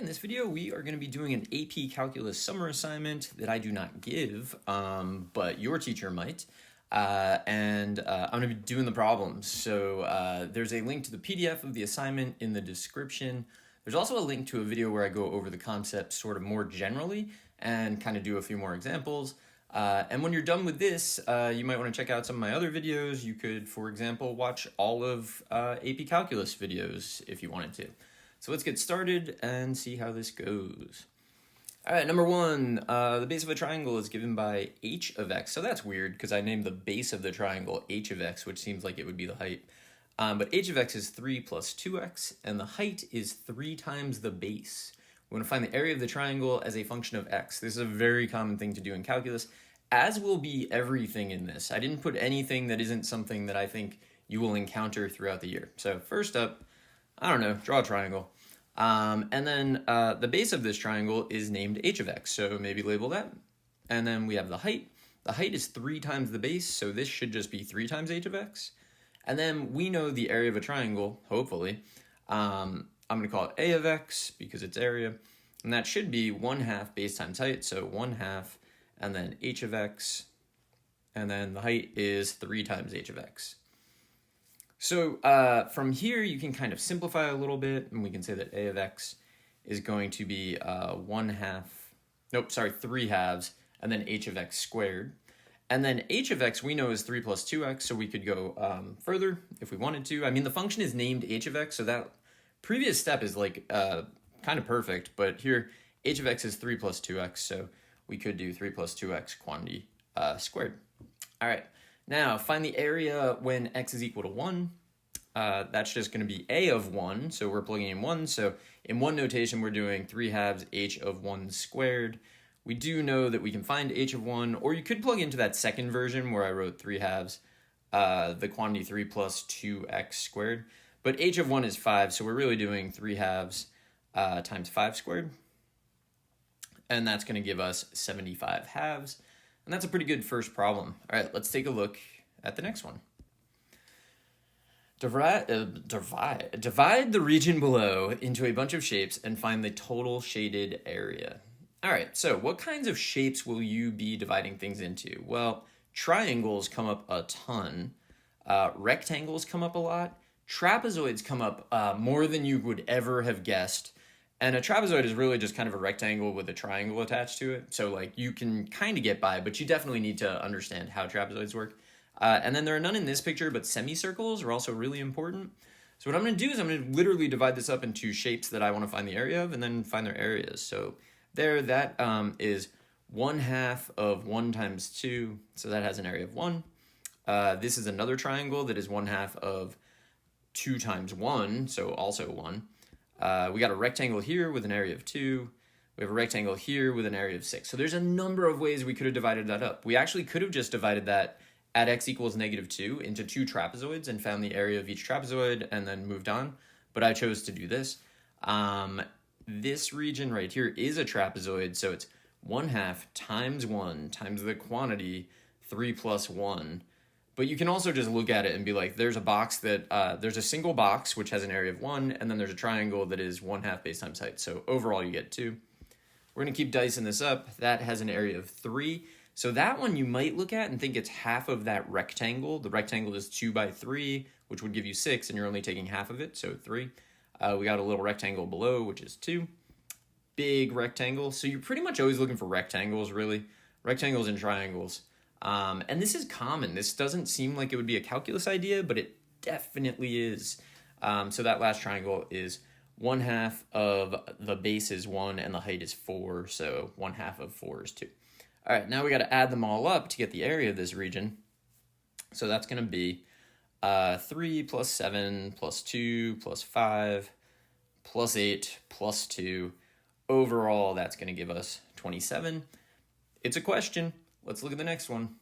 in this video, we are going to be doing an AP Calculus summer assignment that I do not give, but your teacher might. I'm going to be doing the problems. So there's a link to the PDF of the assignment in the description. There's also a link to a video where I go over the concepts sort of more generally and kind of do a few more examples. And when you're done with this, you might want to check out some of my other videos. You could, for example, watch all of AP Calculus videos if you wanted to. So let's get started and see how this goes. All right, number one, the base of a triangle is given by h of x. So that's weird because I named the base of the triangle h of x, which seems like it would be the height. But h of x is 3 plus 2x, and the height is 3 times the base. We want to find the area of the triangle as a function of x. This is a very common thing to do in calculus, as will be everything in this. I didn't put anything that isn't something that I think you will encounter throughout the year. So first up, I don't know, draw a triangle. And then the base of this triangle is named h of x, so maybe label that. And then we have the height. The height is 3 times the base, so this should just be 3 times h of x. And then we know the area of a triangle, hopefully. I'm going to call it a of x because it's area. And that should be 1/2 base times height, so 1/2, and then h of x. And then the height is 3 times h of x. So from here, you can kind of simplify a little bit, and we can say that a of x is going to be 3 halves, and then h of x squared. And then h of x we know is 3 plus 2x, so we could go further if we wanted to. I mean, the function is named h of x, so that previous step is like kind of perfect, but here h of x is 3 plus 2x, so we could do 3 plus 2x quantity squared. All right. Now, find the area when x is equal to 1. That's just going to be a of 1, so we're plugging in 1. So in one notation, we're doing 3 halves h of 1 squared. We do know that we can find h of 1, or you could plug into that second version where I wrote 3 halves, the quantity 3 plus 2x squared. But h of 1 is 5, so we're really doing 3 halves times 5 squared. And that's going to give us 75 halves. And that's a pretty good first problem. All right, let's take a look at the next one. Divide the region below into a bunch of shapes and find the total shaded area. All right, so what kinds of shapes will you be dividing things into? Well, triangles come up a ton. Rectangles come up a lot. Trapezoids come up more than you would ever have guessed. And a trapezoid is really just kind of a rectangle with a triangle attached to it. So like you can kind of get by, but you definitely need to understand how trapezoids work. And then there are none in this picture, but semicircles are also really important. So what I'm going to do is I'm going to literally divide this up into shapes that I want to find the area of and then find their areas. So there, that is 1/2 of 1 times 2. So that has an area of 1. This is another triangle that is 1/2 of 2 times 1, so also 1. We got a rectangle here with an area of 2. We have a rectangle here with an area of 6. So there's a number of ways we could have divided that up. We actually could have just divided that at x equals -2 into 2 trapezoids and found the area of each trapezoid and then moved on. But I chose to do this. This region right here is a trapezoid, so it's 1/2 times 1 times the quantity 3 plus 1. But you can also just look at it and be like, there's a box that, there's a single box which has an area of 1, and then there's a triangle that is 1/2 base times height. So overall you get 2. We're going to keep dicing this up. That has an area of 3. So that one you might look at and think it's half of that rectangle. The rectangle is 2 by 3, which would give you 6, and you're only taking half of it, so 3. We got a little rectangle below, which is 2. Big rectangle. So you're pretty much always looking for rectangles, really. Rectangles and triangles. And this is common. This doesn't seem like it would be a calculus idea, but it definitely is. So that last triangle is 1/2 of the base is 1 and the height is 4. So 1/2 of 4 is 2. All right, now we got to add them all up to get the area of this region. So that's going to be 3 plus 7 plus 2 plus 5 plus 8 plus 2. Overall, that's going to give us 27. It's a question. Let's look at the next one.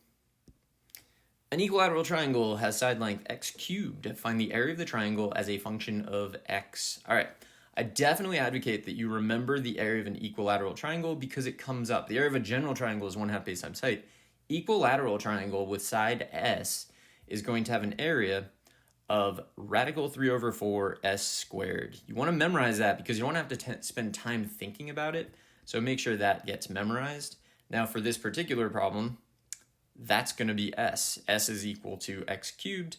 An equilateral triangle has side length x cubed. Find the area of the triangle as a function of x. All right. I definitely advocate that you remember the area of an equilateral triangle because it comes up. The area of a general triangle is 1/2 base times height. Equilateral triangle with side s is going to have an area of radical 3 over 4 s squared. You want to memorize that because you don't have to spend time thinking about it. So make sure that gets memorized. Now for this particular problem, that's going to be s. S is equal to x cubed.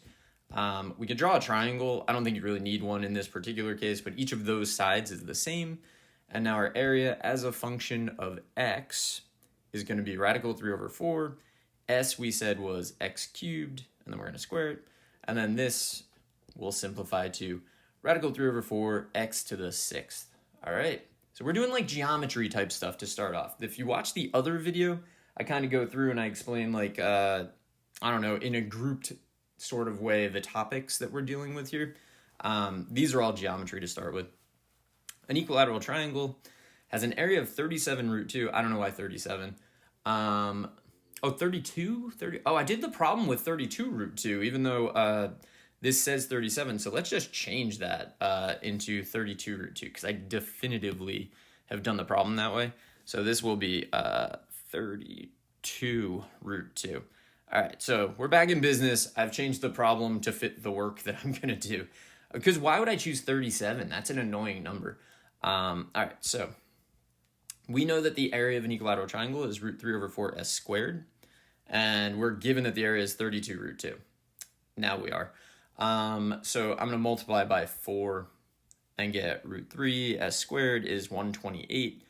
We could draw a triangle. I don't think you really need one in this particular case, but each of those sides is the same. And now our area as a function of x is going to be radical 3 over 4. S we said was x cubed, and then we're going to square it. And then this will simplify to radical 3 over 4 x to the 6th. All right, so we're doing like geometry type stuff to start off. If you watch the other video, I kind of go through and I explain like, I don't know, in a grouped sort of way, the topics that we're dealing with here. These are all geometry to start with. An equilateral triangle has an area of 37 root 2. I don't know why 37. 32? 30. Oh, I did the problem with 32 root 2, even though this says 37. So let's just change that into 32 root 2, because I definitively have done the problem that way. So this will be 32 root 2. All right, so we're back in business. I've changed the problem to fit the work that I'm going to do. Because why would I choose 37? That's an annoying number. All right, so we know that the area of an equilateral triangle is root 3 over 4 s squared. And we're given that the area is 32 root 2. Now we are. So I'm going to multiply by 4 and get root 3 s squared is 128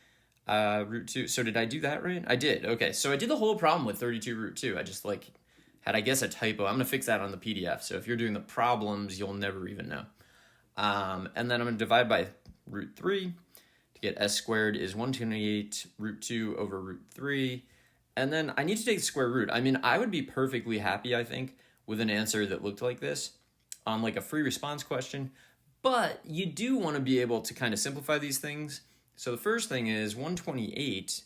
root 2. So did I do that right? I did. Okay, so I did the whole problem with 32 root 2. I just had, I guess, a typo. I'm going to fix that on the PDF. So if you're doing the problems, you'll never even know. And then I'm going to divide by root 3 to get s squared is 128 root 2 over root 3. And then I need to take the square root. I mean, I would be perfectly happy, I think, with an answer that looked like this on like a free response question. But you do want to be able to kind of simplify these things. So the first thing is 128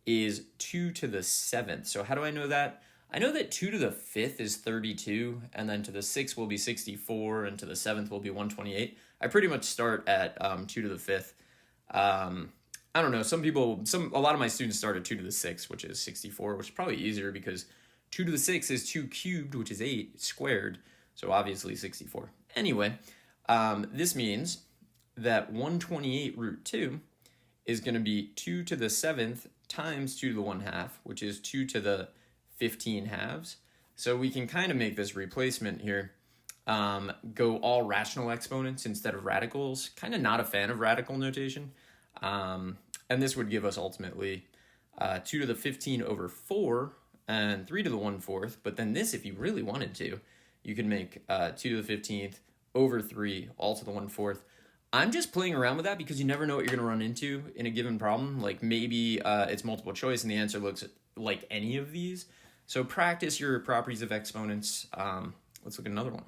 is 2 to the 7th. So how do I know that? I know that 2 to the 5th is 32, and then to the 6th will be 64, and to the 7th will be 128. I pretty much start at 2 to the 5th. I don't know, a lot of my students start at 2 to the 6th, which is 64, which is probably easier because 2 to the 6th is 2 cubed, which is 8 squared, so obviously 64. Anyway, this means that 128 root 2 is going to be 2 to the 7th times 2 to the 1/2, which is 2 to the 15 halves. So we can kind of make this replacement here go all rational exponents instead of radicals. Kind of not a fan of radical notation. And this would give us ultimately 2 to the 15 over 4 and 3 to the 1/4. But then this, if you really wanted to, you could make 2 to the 15th over 3 all to the 1/4. I'm just playing around with that because you never know what you're going to run into in a given problem. Like maybe it's multiple choice and the answer looks like any of these. So practice your properties of exponents. Let's look at another one.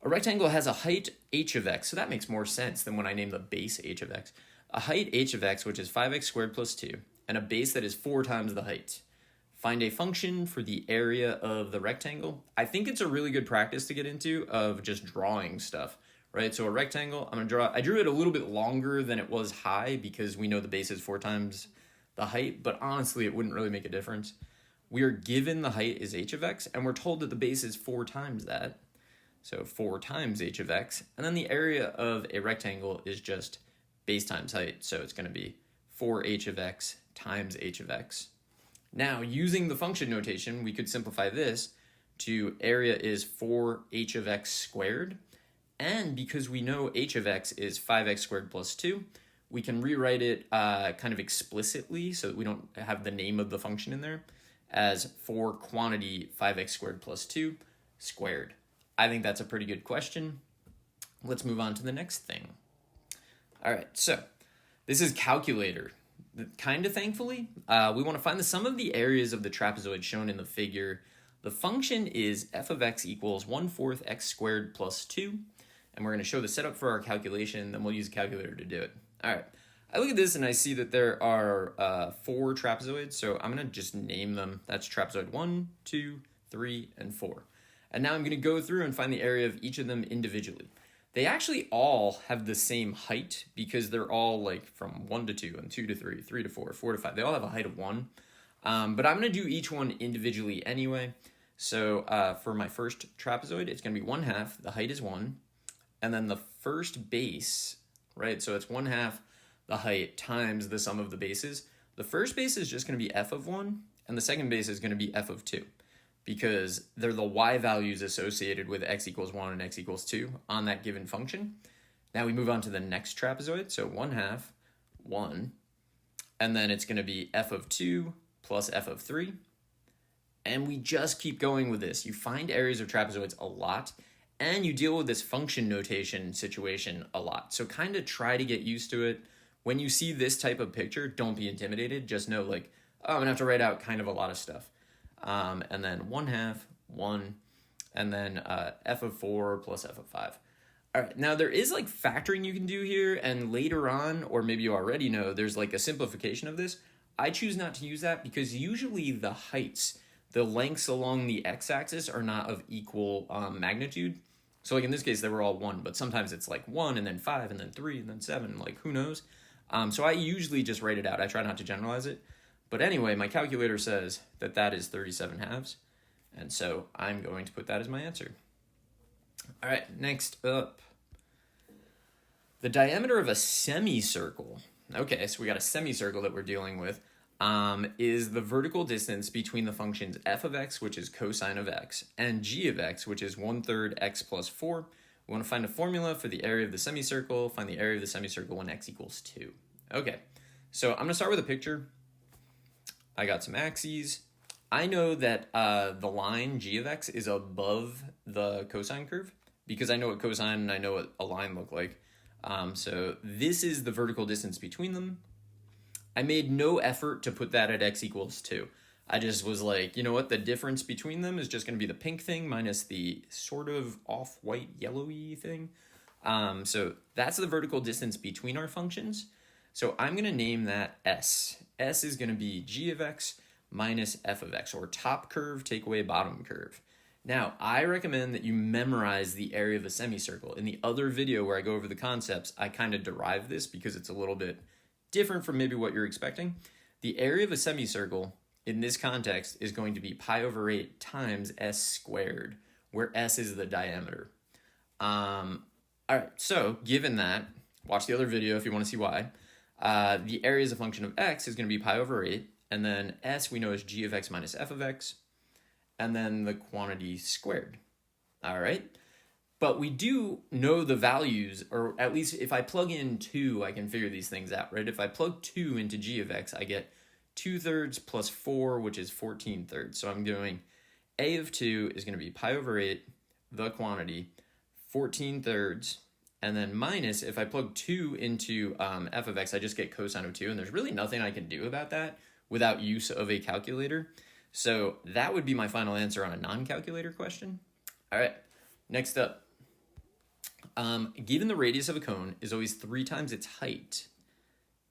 A rectangle has a height h of x, so that makes more sense than when I name the base h of x. A height h of x, which is 5x squared plus 2, and a base that is 4 times the height. Find a function for the area of the rectangle. I think it's a really good practice to get into of just drawing stuff, right? So a rectangle, I drew it a little bit longer than it was high because we know the base is 4 times the height, but honestly, it wouldn't really make a difference. We are given the height is h of x, and we're told that the base is 4 times that. So 4 times h of x, and then the area of a rectangle is just base times height, so it's going to be 4h of x times h of x. Now, using the function notation, we could simplify this to area is 4h of x squared, and because we know h of x is 5x squared plus 2, we can rewrite it kind of explicitly so that we don't have the name of the function in there as 4 quantity 5x squared plus 2 squared. I think that's a pretty good question. Let's move on to the next thing. All right, so this is calculator. Kind of thankfully, we want to find the sum of the areas of the trapezoid shown in the figure. The function is f of x equals 1/4 x squared plus 2, and we're going to show the setup for our calculation, then we'll use a calculator to do it. All right, I look at this and I see that there are 4 trapezoids, so I'm going to just name them. That's trapezoid 1, 2, 3, and 4. And now I'm going to go through and find the area of each of them individually. They actually all have the same height because they're all like from 1 to 2 and 2 to 3, 3 to 4, 4 to 5. They all have a height of 1. But I'm going to do each one individually anyway. So for my first trapezoid, it's going to be 1/2. The height is 1. And then the first base, right? So it's 1/2 the height times the sum of the bases. The first base is just going to be f of 1, and the second base is going to be f of 2, because they're the y values associated with x equals 1 and x equals 2 on that given function. Now we move on to the next trapezoid. So 1/2, 1, and then it's going to be f of 2 plus f of 3. And we just keep going with this. You find areas of trapezoids a lot, and you deal with this function notation situation a lot. So kind of try to get used to it. When you see this type of picture, don't be intimidated. Just know, like, oh, I'm gonna have to write out kind of a lot of stuff. And then 1/2, 1, and then f of 4 plus f of 5. All right, now there is like factoring you can do here, and later on, or maybe you already know, there's like a simplification of this. I choose not to use that because usually the heights, the lengths along the x-axis are not of equal magnitude. So like in this case, they were all 1, but sometimes it's like 1 and then 5 and then 3 and then 7, like who knows? So I usually just write it out. I try not to generalize it. But anyway, my calculator says that that is 37/2. And so I'm going to put that as my answer. All right, next up. The diameter of a semicircle. Okay, so we got a semicircle that we're dealing with. Is the vertical distance between the functions f of x, which is cosine of x, and g of x, which is 1/3 x plus 4. We want to find a formula for the area of the semicircle, find the area of the semicircle when x equals 2. Okay, so I'm going to start with a picture. I got some axes. I know that the line g of x is above the cosine curve because I know what cosine and I know what a line look like. So this is the vertical distance between them. I made no effort to put that at x equals 2. I just was like, you know what, the difference between them is just going to be the pink thing minus the sort of off-white yellowy thing. So that's the vertical distance between our functions. So I'm going to name that s. S is going to be g of x minus f of x, or top curve take away bottom curve. Now, I recommend that you memorize the area of a semicircle. In the other video where I go over the concepts, I kind of derive this because it's a little bit different from maybe what you're expecting. The area of a semicircle in this context is going to be pi over 8 times s squared, where s is the diameter. All right, so given that, watch the other video if you want to see why. The area as a function of x is going to be pi over 8, and then s we know is g of x minus f of x, and then the quantity squared. All right? But we do know the values, or at least if I plug in 2, I can figure these things out, right? If I plug 2 into g of x, I get 2/3 plus 4, which is 14/3. So I'm doing a of 2 is going to be pi over 8, the quantity, 14/3, and then minus, if I plug 2 into f of x, I just get cosine of 2, and there's really nothing I can do about that without use of a calculator. So that would be my final answer on a non-calculator question. All right, next up. Given the radius of a cone is always 3 times its height,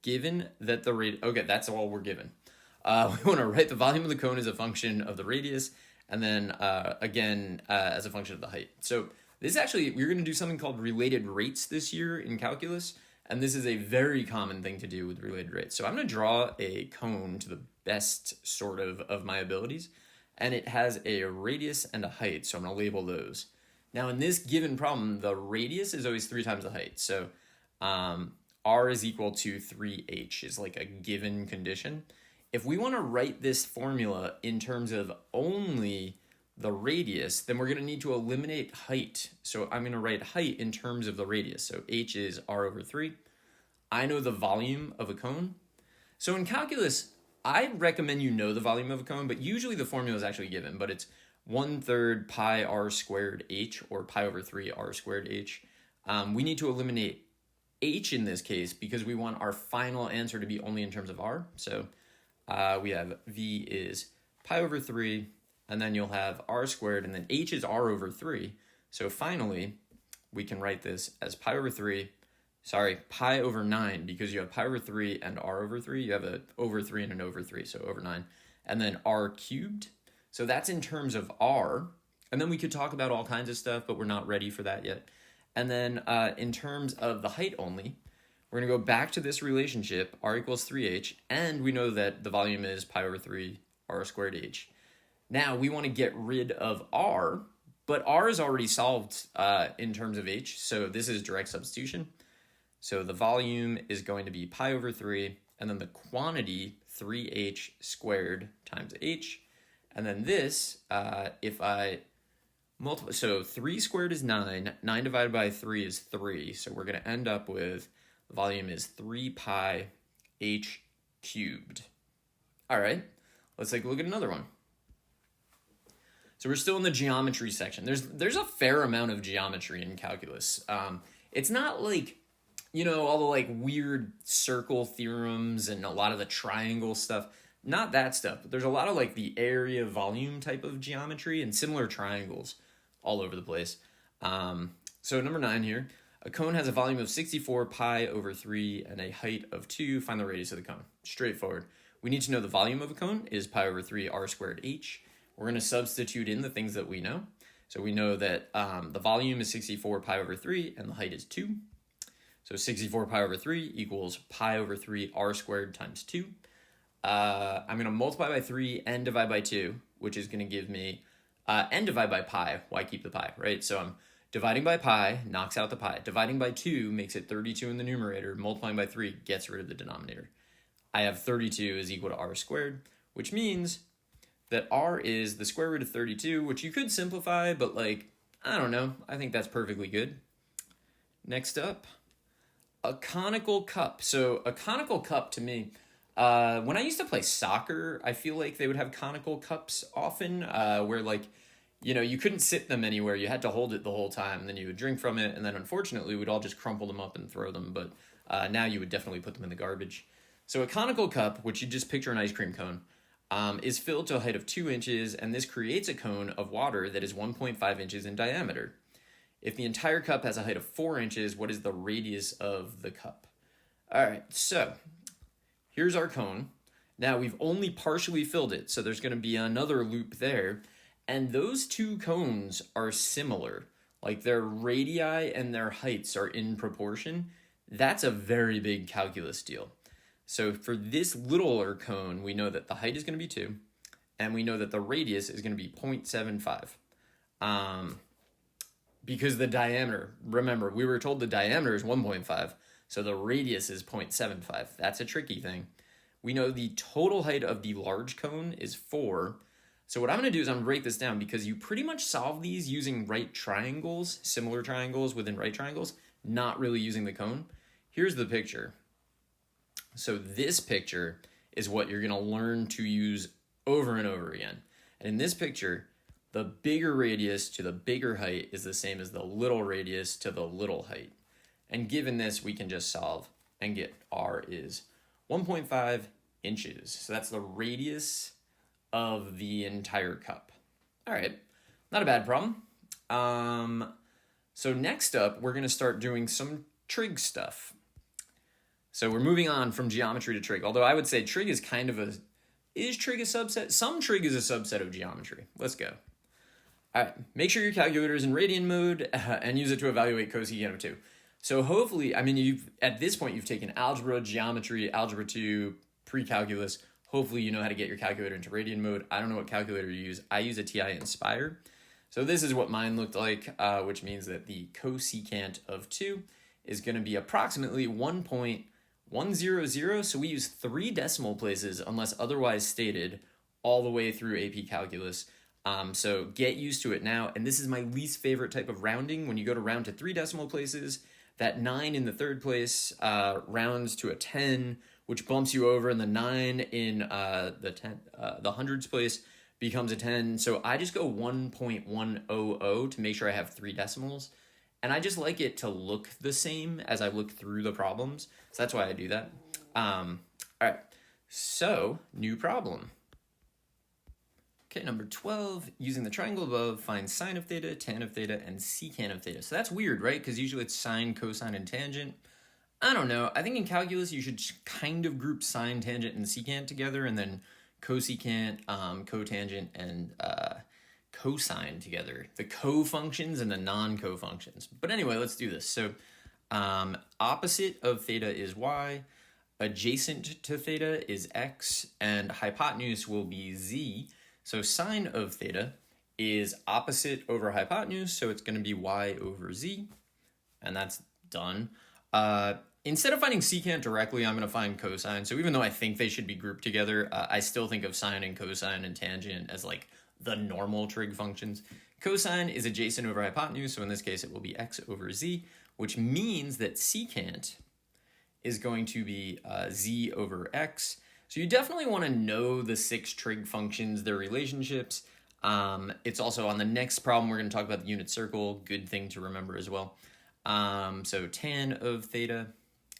given that the radius, okay, that's all we're given. We want to write the volume of the cone as a function of the radius, and then again as a function of the height. So this actually, we're going to do something called related rates this year in calculus, and this is a very common thing to do with related rates. So I'm going to draw a cone to the best sort of my abilities, and it has a radius and a height, so I'm going to label those. Now, in this given problem, the radius is always 3 times the height. So r is equal to 3h is like a given condition. If we want to write this formula in terms of only the radius, then we're going to need to eliminate height. So I'm going to write height in terms of the radius. So h is r over 3. I know the volume of a cone. So in calculus, I recommend you know the volume of a cone, but usually the formula is actually given, but it's 1/3 pi r squared h, or pi over 3 r squared h. We need to eliminate h in this case because we want our final answer to be only in terms of r. So we have v is pi over 3, and then you'll have r squared, and then h is r over 3. So finally, we can write this as pi over 9, because you have pi over 3 and r over 3. You have an over 3 and an over 3, so over 9. And then r cubed. So that's in terms of r. And then we could talk about all kinds of stuff, but we're not ready for that yet. And then in terms of the height only, we're going to go back to this relationship, r equals 3h, and we know that the volume is pi over 3 r squared h. Now we want to get rid of r, but r is already solved in terms of h, so this is direct substitution. So the volume is going to be pi over 3, and then the quantity 3h squared times h. And then this, if I multiply, so 3 squared is 9, 9 divided by 3 is 3, so we're going to end up with, the volume is 3 pi h cubed. All right, let's take a look at another one. So we're still in the geometry section. There's a fair amount of geometry in calculus. It's not like, you know, all the like weird circle theorems and a lot of the triangle stuff. Not that stuff. But there's a lot of like the area volume type of geometry and similar triangles all over the place. So number 9 here. A cone has a volume of 64 pi over 3 and a height of 2. Find the radius of the cone. Straightforward. We need to know the volume of a cone is pi over 3 r squared h. We're going to substitute in the things that we know. So we know that the volume is 64 pi over 3 and the height is 2. So 64 pi over 3 equals pi over 3 r squared times 2. I'm going to multiply by 3 and divide by 2, which is going to give me, and divide by pi. Why keep the pi, right? So I'm dividing by pi, knocks out the pi. Dividing by 2 makes it 32 in the numerator. Multiplying by 3 gets rid of the denominator. I have 32 is equal to r squared, which means that r is the square root of 32, which you could simplify, but like, I don't know. I think that's perfectly good. Next up, a conical cup. So a conical cup to me, when I used to play soccer, I feel like they would have conical cups often, where like, you know, you couldn't sit them anywhere. You had to hold it the whole time, and then you would drink from it, and then unfortunately we'd all just crumple them up and throw them, but now you would definitely put them in the garbage. So a conical cup, which you just picture an ice cream cone, is filled to a height of 2 inches, and this creates a cone of water that is 1.5 inches in diameter. If the entire cup has a height of 4 inches, what is the radius of the cup? All right, so here's our cone. Now we've only partially filled it, so there's going to be another loop there, and those two cones are similar. Like their radii and their heights are in proportion. That's a very big calculus deal. So for this littler cone, we know that the height is going to be 2, and we know that the radius is going to be 0.75. Because the diameter, remember, we were told the diameter is 1.5, so the radius is 0.75. That's a tricky thing. We know the total height of the large cone is 4. So what I'm going to do is I'm going to break this down because you pretty much solve these using right triangles, similar triangles within right triangles, not really using the cone. Here's the picture. So this picture is what you're going to learn to use over and over again. And in this picture, the bigger radius to the bigger height is the same as the little radius to the little height. And given this, we can just solve and get r is 1.5 inches. So that's the radius of the entire cup. All right, not a bad problem. So next up, we're going to start doing some trig stuff. So we're moving on from geometry to trig, although I would say trig is kind of is trig a subset? Some trig is a subset of geometry. Let's go. All right, make sure your calculator is in radian mode and use it to evaluate cosecant of 2. So hopefully, I mean, at this point, you've taken algebra, geometry, algebra 2, pre-calculus. Hopefully you know how to get your calculator into radian mode. I don't know what calculator you use. I use a TI Inspire. So this is what mine looked like, which means that the cosecant of 2 is going to be approximately 1.100. So we use 3 decimal places unless otherwise stated all the way through AP Calculus. So get used to it now. And this is my least favorite type of rounding. When you go to round to 3 decimal places, that 9 in the third place rounds to a 10, which bumps you over, and the 9 in the hundreds place becomes a 10. So I just go 1.100 to make sure I have 3 decimals. And I just like it to look the same as I look through the problems. So that's why I do that. All right, so new problem. Okay, number 12, using the triangle above, find sine of theta, tan of theta, and secant of theta. So that's weird, right? Because usually it's sine, cosine, and tangent. I don't know. I think in calculus you should kind of group sine, tangent, and secant together, and then cosecant, cotangent, and cosine together. The co-functions and the non-co-functions. But anyway, let's do this. So opposite of theta is y, adjacent to theta is x, and hypotenuse will be z. So sine of theta is opposite over hypotenuse, so it's going to be y over z, and that's done. Instead of finding secant directly, I'm going to find cosine. So even though I think they should be grouped together, I still think of sine and cosine and tangent as like the normal trig functions. Cosine is adjacent over hypotenuse, so in this case it will be x over z, which means that secant is going to be z over x. So you definitely want to know the 6 trig functions, their relationships. It's also on the next problem, we're going to talk about the unit circle, good thing to remember as well. So tan of theta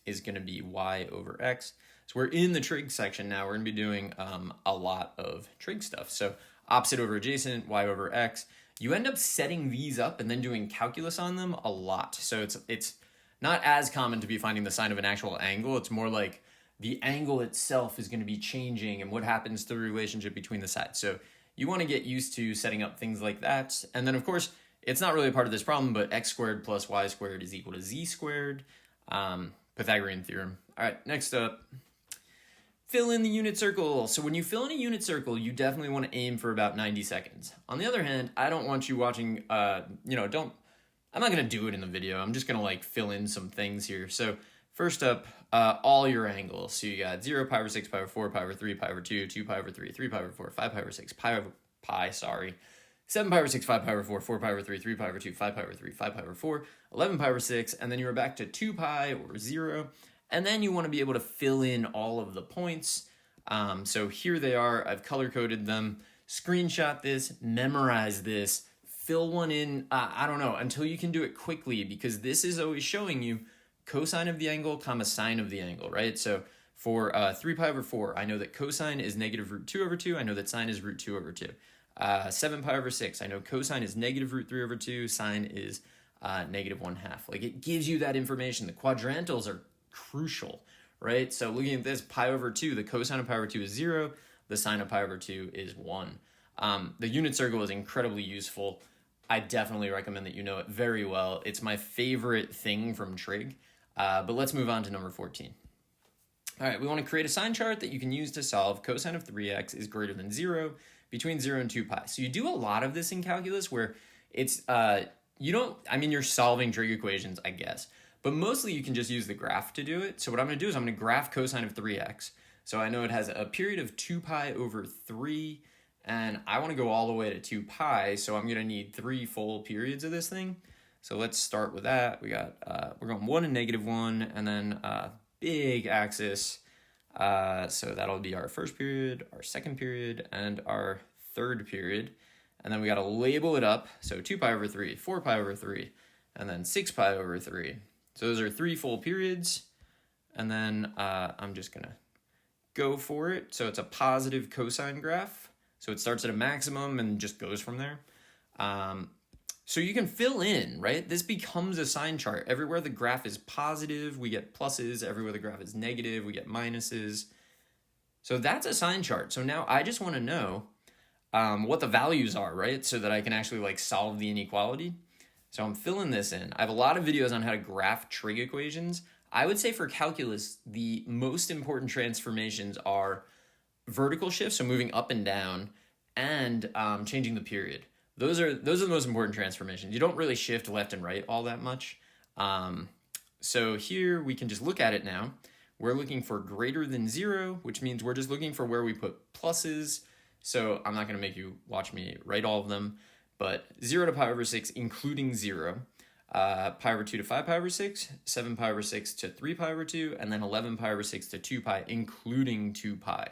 is going to be y over x. So we're in the trig section now. We're going to be doing a lot of trig stuff. So opposite over adjacent, y over x. You end up setting these up and then doing calculus on them a lot. So it's not as common to be finding the sine of an actual angle. It's more like the angle itself is going to be changing and what happens to the relationship between the sides. So you want to get used to setting up things like that. And then, of course, it's not really a part of this problem, but x squared plus y squared is equal to z squared. Pythagorean theorem. All right, next up, fill in the unit circle. So when you fill in a unit circle, you definitely want to aim for about 90 seconds. On the other hand, I don't want you watching, I'm not going to do it in the video. I'm just going to like fill in some things here. So first up, all your angles. So you got 0, pi over 6, pi over 4, pi over 3, pi over 2, 2 pi over 3, 3 pi over 4, 5 pi over 6, pi, 7 pi over 6, 5 pi over 4, 4 pi over 3, 3 pi over 2, 5 pi over 3, 5 pi over 4, 11 pi over 6, and then you are back to 2 pi or 0. And then you want to be able to fill in all of the points. So here they are. I've color-coded them. Screenshot this, memorize this, fill one in, I don't know, until you can do it quickly, because this is always showing you cosine of the angle, comma sine of the angle, right? So for 3 pi over 4, I know that cosine is negative root 2 over 2. I know that sine is root 2 over 2. 7 pi over 6, I know cosine is negative root 3 over 2. Sine is negative 1/2. Like, it gives you that information. The quadrantals are crucial, right? So looking at this, pi over 2, the cosine of pi over 2 is 0. The sine of pi over 2 is 1. The unit circle is incredibly useful. I definitely recommend that you know it very well. It's my favorite thing from trig. But let's move on to number 14. All right, we want to create a sign chart that you can use to solve cosine of 3x is greater than 0 between 0 and 2 pi. So you do a lot of this in calculus where it's, you're solving trig equations, I guess. But mostly you can just use the graph to do it. So what I'm going to do is I'm going to graph cosine of 3x. So I know it has a period of 2 pi over 3, and I want to go all the way to 2 pi, so I'm going to need 3 full periods of this thing. So let's start with that. We got, we're going 1 and negative 1, and then big axis. So that'll be our first period, our second period, and our third period. And then we got to label it up. So 2 pi over 3, 4 pi over 3, and then 6 pi over 3. So those are 3 full periods. And then I'm just going to go for it. So it's a positive cosine graph. So it starts at a maximum and just goes from there. So you can fill in, right? This becomes a sign chart. Everywhere the graph is positive, we get pluses. Everywhere the graph is negative, we get minuses. So that's a sign chart. So now I just want to know what the values are, right? So that I can actually like solve the inequality. So I'm filling this in. I have a lot of videos on how to graph trig equations. I would say for calculus, the most important transformations are vertical shifts, so moving up and down, and changing the period. Those are the most important transformations. You don't really shift left and right all that much. So here we can just look at it now. We're looking for greater than 0, which means we're just looking for where we put pluses. So I'm not going to make you watch me write all of them, but 0 to pi over 6, including 0. Pi over 2 to 5 pi over 6, 7 pi over 6 to 3 pi over 2, and then 11 pi over 6 to 2 pi, including 2 pi.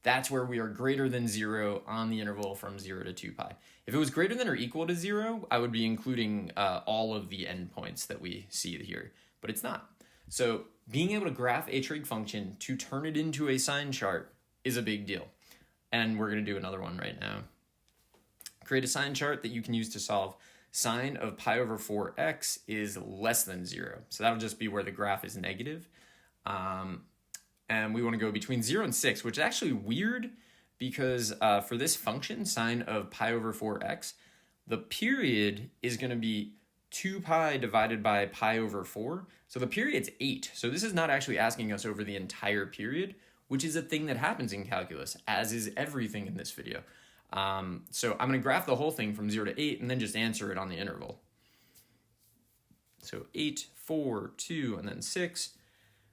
That's where we are greater than 0 on the interval from 0 to 2 pi. If it was greater than or equal to 0, I would be including all of the endpoints that we see here, but it's not. So being able to graph a trig function to turn it into a sign chart is a big deal. And we're going to do another one right now. Create a sign chart that you can use to solve sine of pi over 4x is less than 0. So that'll just be where the graph is negative. And we want to go between 0 and 6, which is actually weird because for this function, sine of pi over 4x, the period is going to be 2 pi divided by pi over 4. So the period's 8. So this is not actually asking us over the entire period, which is a thing that happens in calculus, as is everything in this video. So I'm going to graph the whole thing from 0 to 8 and then just answer it on the interval. So 8, 4, 2, and then 6.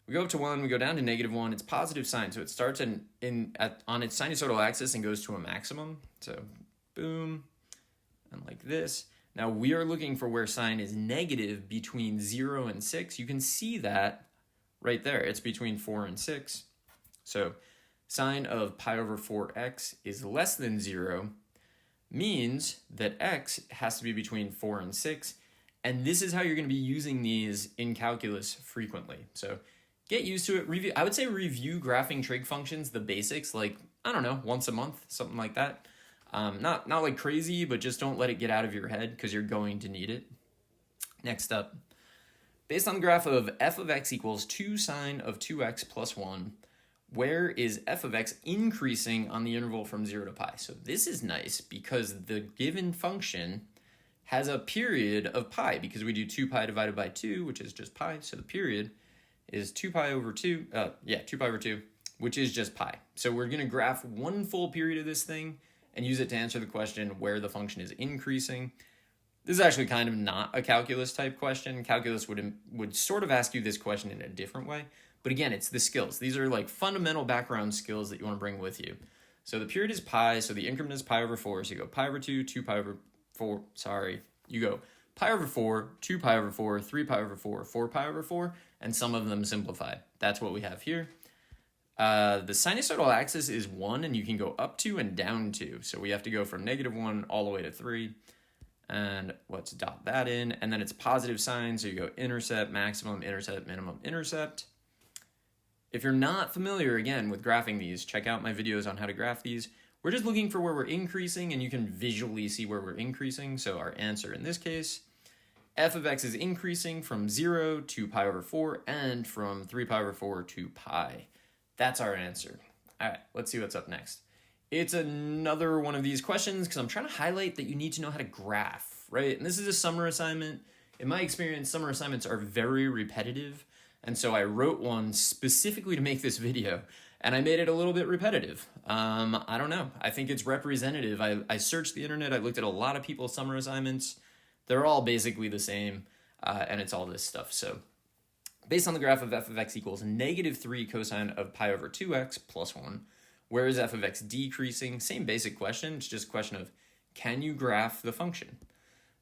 We go up to 1, we go down to -1. It's positive sign, so it starts on its sinusoidal axis and goes to a maximum. So boom, and like this. Now we are looking for where sign is negative between 0 and 6. You can see that right there. It's between 4 and 6. So sine of pi over 4x is less than 0 means that x has to be between 4 and 6. And this is how you're going to be using these in calculus frequently. So get used to it. I would say review graphing trig functions, the basics, like, I don't know, once a month, something like that. Not like crazy, but just don't let it get out of your head because you're going to need it. Next up, based on the graph of f of x equals 2 sine of 2x plus 1, where is f of x increasing on the interval from 0 to pi? So this is nice because the given function has a period of pi because we do 2 pi divided by 2, which is just pi. So the period is 2 pi over 2, 2 pi over 2, which is just pi. So we're going to graph one full period of this thing and use it to answer the question where the function is increasing. This is actually kind of not a calculus type question. Calculus would sort of ask you this question in a different way. But again, it's the skills. These are like fundamental background skills that you want to bring with you. So the period is pi, so the increment is pi over 4. So you go pi over 2, 2 pi over 4, you go pi over 4, 2 pi over 4, 3 pi over 4, 4 pi over 4, and some of them simplify. That's what we have here. The sinusoidal axis is 1, and you can go up 2 and down 2. So we have to go from -1 all the way to 3. And let's dot that in. And then it's positive sign, so you go intercept, maximum, intercept, minimum, intercept. If you're not familiar, again, with graphing these, check out my videos on how to graph these. We're just looking for where we're increasing, and you can visually see where we're increasing. So our answer in this case, f of x is increasing from 0 to pi over 4 and from 3 pi over 4 to pi. That's our answer. All right, let's see what's up next. It's another one of these questions because I'm trying to highlight that you need to know how to graph, right? And this is a summer assignment. In my experience, summer assignments are very repetitive. And so I wrote one specifically to make this video, and I made it a little bit repetitive. I don't know. I think it's representative. I searched the internet. I looked at a lot of people's summer assignments. They're all basically the same, and it's all this stuff. So based on the graph of f of x equals -3 cosine of pi over 2x plus 1, where is f of x decreasing? Same basic question. It's just a question of, can you graph the function?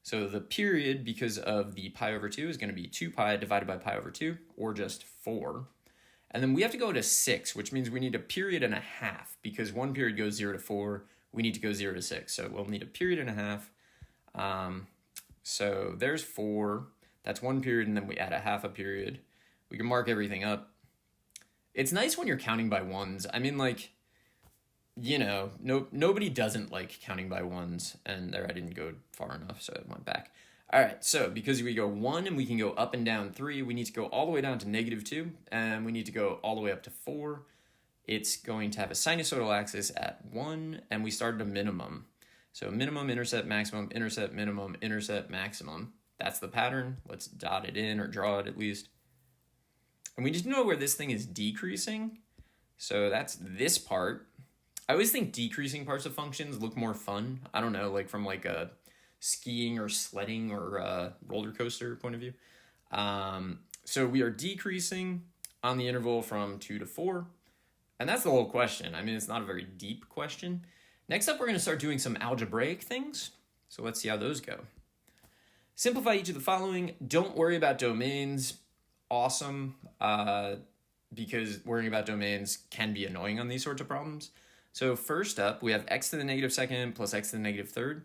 So the period, because of the pi over 2, is going to be 2 pi divided by pi over 2, or just 4. And then we have to go to 6, which means we need a period and a half, because one period goes 0 to 4, we need to go 0 to 6. So we'll need a period and a half. So there's 4. That's one period, and then we add a half a period. We can mark everything up. It's nice when you're counting by ones. I mean, like, you know, nobody doesn't like counting by ones, and there I didn't go far enough, so I went back. All right, so because we go 1 and we can go up and down 3, we need to go all the way down to -2, and we need to go all the way up to 4. It's going to have a sinusoidal axis at 1, and we started a minimum. So minimum, intercept, maximum, intercept, minimum, intercept, maximum. That's the pattern. Let's dot it in, or draw it at least. And we need to know where this thing is decreasing. So that's this part. I always think decreasing parts of functions look more fun. I don't know, like from like a skiing or sledding or a roller coaster point of view. So we are decreasing on the interval from 2 to 4. And that's the whole question. I mean, it's not a very deep question. Next up, we're going to start doing some algebraic things. So let's see how those go. Simplify each of the following. Don't worry about domains. Awesome. Because worrying about domains can be annoying on these sorts of problems. So first up, we have x to the -2nd plus x to the -3rd.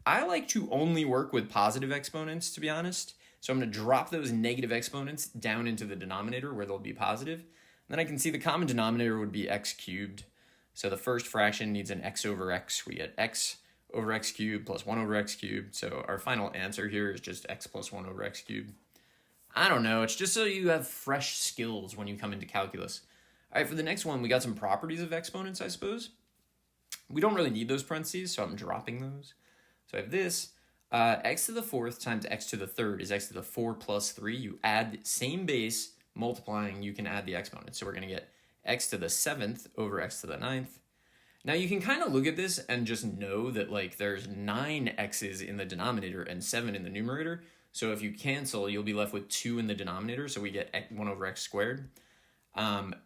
I like to only work with positive exponents, to be honest. So I'm going to drop those negative exponents down into the denominator where they'll be positive. And then I can see the common denominator would be x cubed. So the first fraction needs an x over x. We get x over x cubed plus 1 over x cubed. So our final answer here is just x plus 1 over x cubed. I don't know. It's just so you have fresh skills when you come into calculus. All right, for the next one, we got some properties of exponents, I suppose. We don't really need those parentheses, so I'm dropping those. So I have this. X to the 4th times x to the 3rd is x to the 4 plus 3. You add the same base, multiplying, you can add the exponent. So we're going to get x to the 7th over x to the 9th. Now you can kind of look at this and just know that like there's 9 x's in the denominator and 7 in the numerator. So if you cancel, you'll be left with 2 in the denominator, so we get 1 over x squared.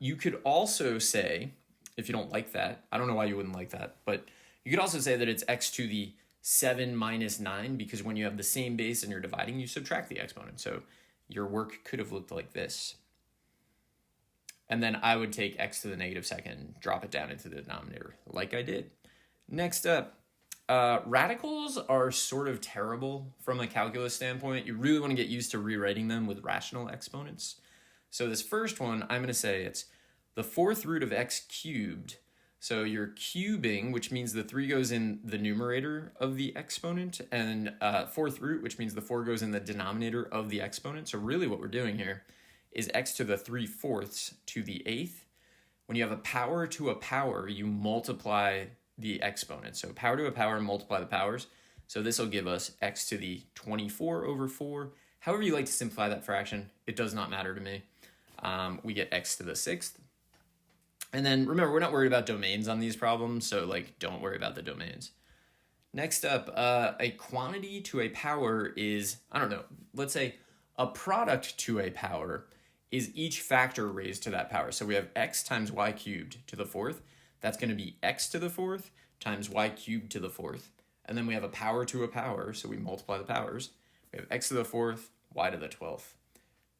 You could also say, if you don't like that, I don't know why you wouldn't like that, but you could also say that it's x to the 7 minus 9, because when you have the same base and you're dividing, you subtract the exponent. So your work could have looked like this. And then I would take x to the negative second, drop it down into the denominator, like I did. Next up, radicals are sort of terrible from a calculus standpoint. You really want to get used to rewriting them with rational exponents. So this first one, I'm going to say it's the 4th root of x cubed. So you're cubing, which means the 3 goes in the numerator of the exponent, and 4th root, which means the 4 goes in the denominator of the exponent. So really what we're doing here is x to the 3/4 to the 8th. When you have a power to a power, you multiply the exponent. So power to a power, multiply the powers. So this will give us x to the 24 over 4. However you like to simplify that fraction, it does not matter to me. We get x to the 6th. And then remember, we're not worried about domains on these problems, so like don't worry about the domains. Next up, a quantity to a power is, I don't know, let's say a product to a power is each factor raised to that power. So we have x times y cubed to the 4th. That's going to be x to the 4th times y cubed to the 4th. And then we have a power to a power, so we multiply the powers. We have x to the 4th, y to the 12th.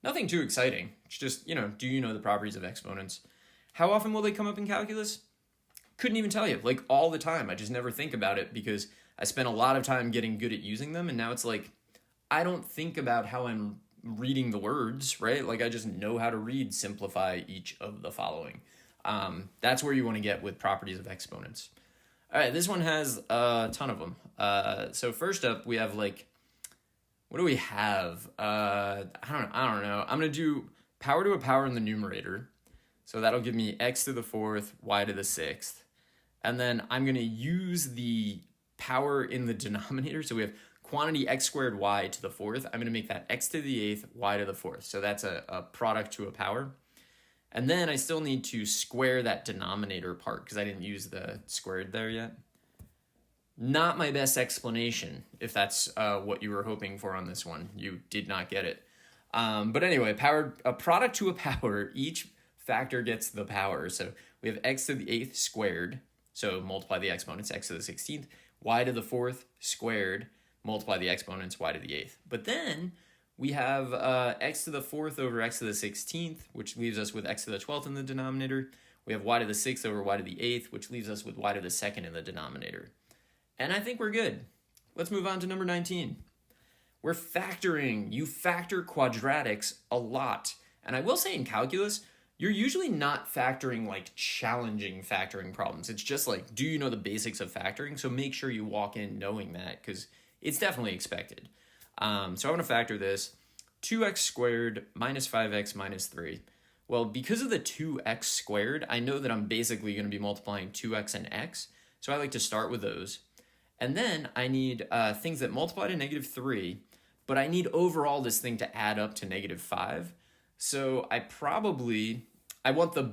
Nothing too exciting. It's just, do you know the properties of exponents? How often will they come up in calculus? Couldn't even tell you, like all the time. I just never think about it because I spent a lot of time getting good at using them, and now it's like, I don't think about how I'm reading the words, right? Like I just know how to read, simplify each of the following. That's where you want to get with properties of exponents. All right, this one has a ton of them. So first up, we have like, what do we have? I don't know. I'm going to do power to a power in the numerator. So that'll give me x to the 4th, y to the 6th. And then I'm going to use the power in the denominator. So we have quantity x squared y to the 4th. I'm going to make that x to the 8th, y to the 4th. So that's a product to a power. And then I still need to square that denominator part because I didn't use the squared there yet. Not my best explanation, if that's what you were hoping for on this one. You did not get it. But anyway, a product to a power, each factor gets the power. So we have x to the 8th squared. So multiply the exponents, x to the 16th, y to the 4th squared, multiply the exponents, y to the 8th. But then we have x to the 4th over x to the 16th, which leaves us with x to the 12th in the denominator. We have y to the 6th over y to the 8th, which leaves us with y to the 2nd in the denominator. And I think we're good. Let's move on to number 19. We're factoring. You factor quadratics a lot. And I will say in calculus, you're usually not factoring like challenging factoring problems. It's just like, do you know the basics of factoring? So make sure you walk in knowing that because it's definitely expected. So I want to factor this. 2x squared minus 5x minus 3. Well, because of the 2x squared, I know that I'm basically going to be multiplying 2x and x. So I like to start with those. And then I need things that multiply to negative 3, but I need overall this thing to add up to negative 5. So I want the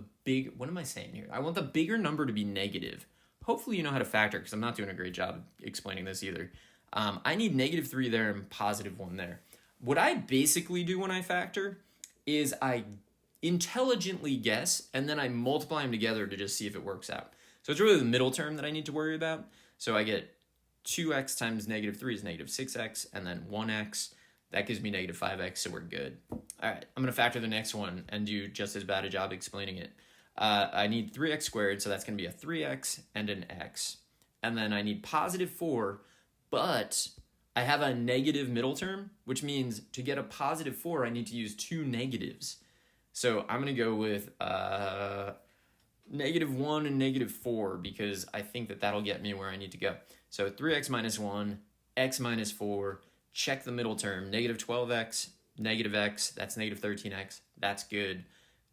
what am I saying here? I want the bigger number to be negative. Hopefully you know how to factor because I'm not doing a great job explaining this either. I need negative 3 there and positive 1 there. What I basically do when I factor is I intelligently guess and then I multiply them together to just see if it works out. So it's really the middle term that I need to worry about. So I get 2x times negative 3 is negative 6x, and then 1x. That gives me negative 5x, so we're good. All right, I'm going to factor the next one and do just as bad a job explaining it. I need 3x squared, so that's going to be a 3x and an x. And then I need positive 4, but I have a negative middle term, which means to get a positive 4, I need to use 2 negatives. So I'm going to go with negative 1 and negative 4 because I think that that'll get me where I need to go. So 3x minus 1, x minus 4, check the middle term, negative 12x, negative x, that's negative 13x, that's good.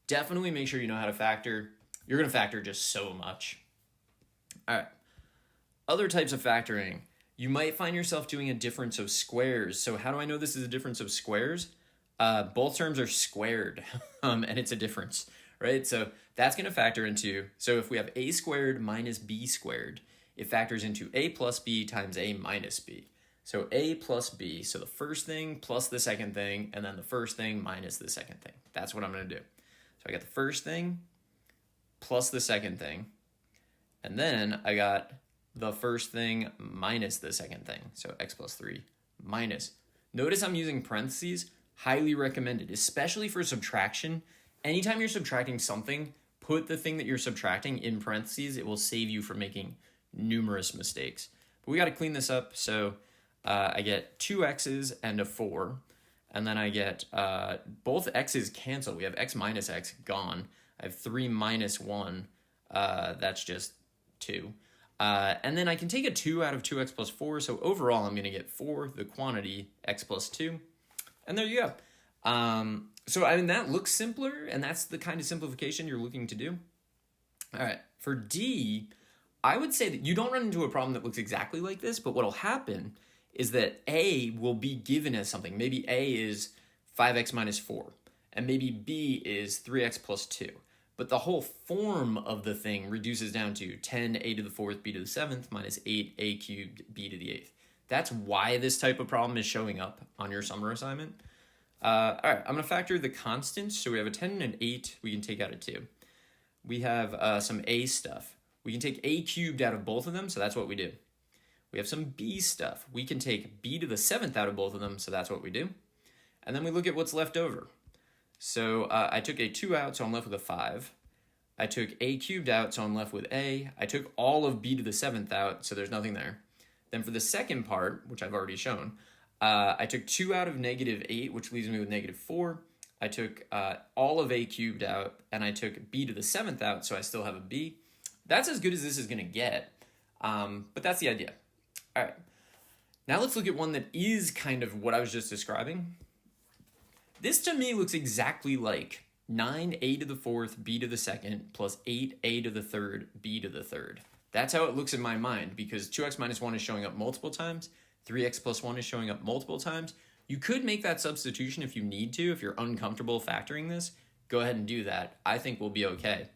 Definitely make sure you know how to factor. You're going to factor just so much. All right. Other types of factoring. You might find yourself doing a difference of squares. So how do I know this is a difference of squares? Both terms are squared, and it's a difference, right? So that's going to factor into, so if we have a squared minus b squared, it factors into a plus b times a minus b. So a plus b, so the first thing plus the second thing, and then the first thing minus the second thing. That's what I'm going to do. So I got the first thing plus the second thing, and then I got the first thing minus the second thing. So x plus 3 minus. Notice I'm using parentheses. Highly recommended, especially for subtraction. Anytime you're subtracting something, put the thing that you're subtracting in parentheses. It will save you from making numerous mistakes. But we got to clean this up. So I get 2 x's and a 4. And then I get both x's cancel. We have x minus x gone. I have 3 minus 1. That's just 2. And then I can take a 2 out of 2x plus 4. So overall, I'm going to get 4, the quantity, x plus 2. And there you go. So, I mean, that looks simpler, and that's the kind of simplification you're looking to do. All right, for D, I would say that you don't run into a problem that looks exactly like this, but what'll happen is that A will be given as something. Maybe A is 5x minus 4, and maybe B is 3x plus 2. But the whole form of the thing reduces down to 10a to the 4th, b to the 7th, minus 8a cubed, b to the 8th. That's why this type of problem is showing up on your summer assignment. All right, I'm going to factor the constants. So we have a 10 and an 8. We can take out a 2. We have some a stuff. We can take a cubed out of both of them, so that's what we do. We have some b stuff. We can take b to the 7th out of both of them, so that's what we do. And then we look at what's left over. So I took a 2 out, so I'm left with a 5. I took a cubed out, so I'm left with a. I took all of b to the 7th out, so there's nothing there. Then for the second part, which I've already shown, I took 2 out of negative 8, which leaves me with negative 4. I took all of a cubed out, and I took b to the 7th out, so I still have a b. That's as good as this is going to get, but that's the idea. All right, now let's look at one that is kind of what I was just describing. This to me looks exactly like 9a to the 4th, b to the 2nd, plus 8a to the 3rd, b to the 3rd. That's how it looks in my mind, because 2x minus 1 is showing up multiple times, 3x plus 1 is showing up multiple times. You could make that substitution if you need to, if you're uncomfortable factoring this. Go ahead and do that. I think we'll be okay.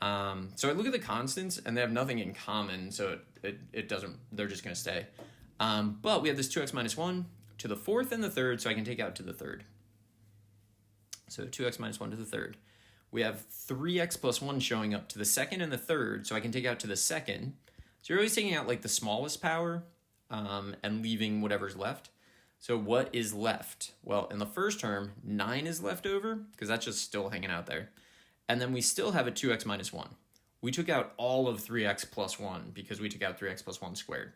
So I look at the constants, and they have nothing in common, so it doesn't, they're just going to stay. But we have this 2x minus 1 to the 4th and the 3rd, so I can take out to the 3rd. So 2x minus 1 to the 3rd. We have 3x plus 1 showing up to the 2nd and the 3rd, so I can take out to the 2nd. So you're always taking out like the smallest power and leaving whatever's left. So what is left? Well, in the first term, 9 is left over, because that's just still hanging out there. And then we still have a 2x minus 1. We took out all of 3x plus 1, because we took out 3x plus 1 squared.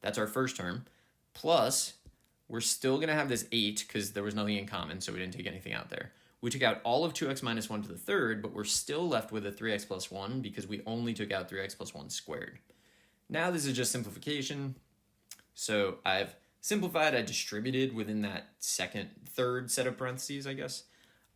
That's our first term. Plus, we're still going to have this 8, because there was nothing in common, so we didn't take anything out there. We took out all of 2x minus 1 to the 3rd, but we're still left with a 3x plus 1 because we only took out 3x plus 1 squared. Now this is just simplification. So I've simplified, I distributed within that third set of parentheses, I guess.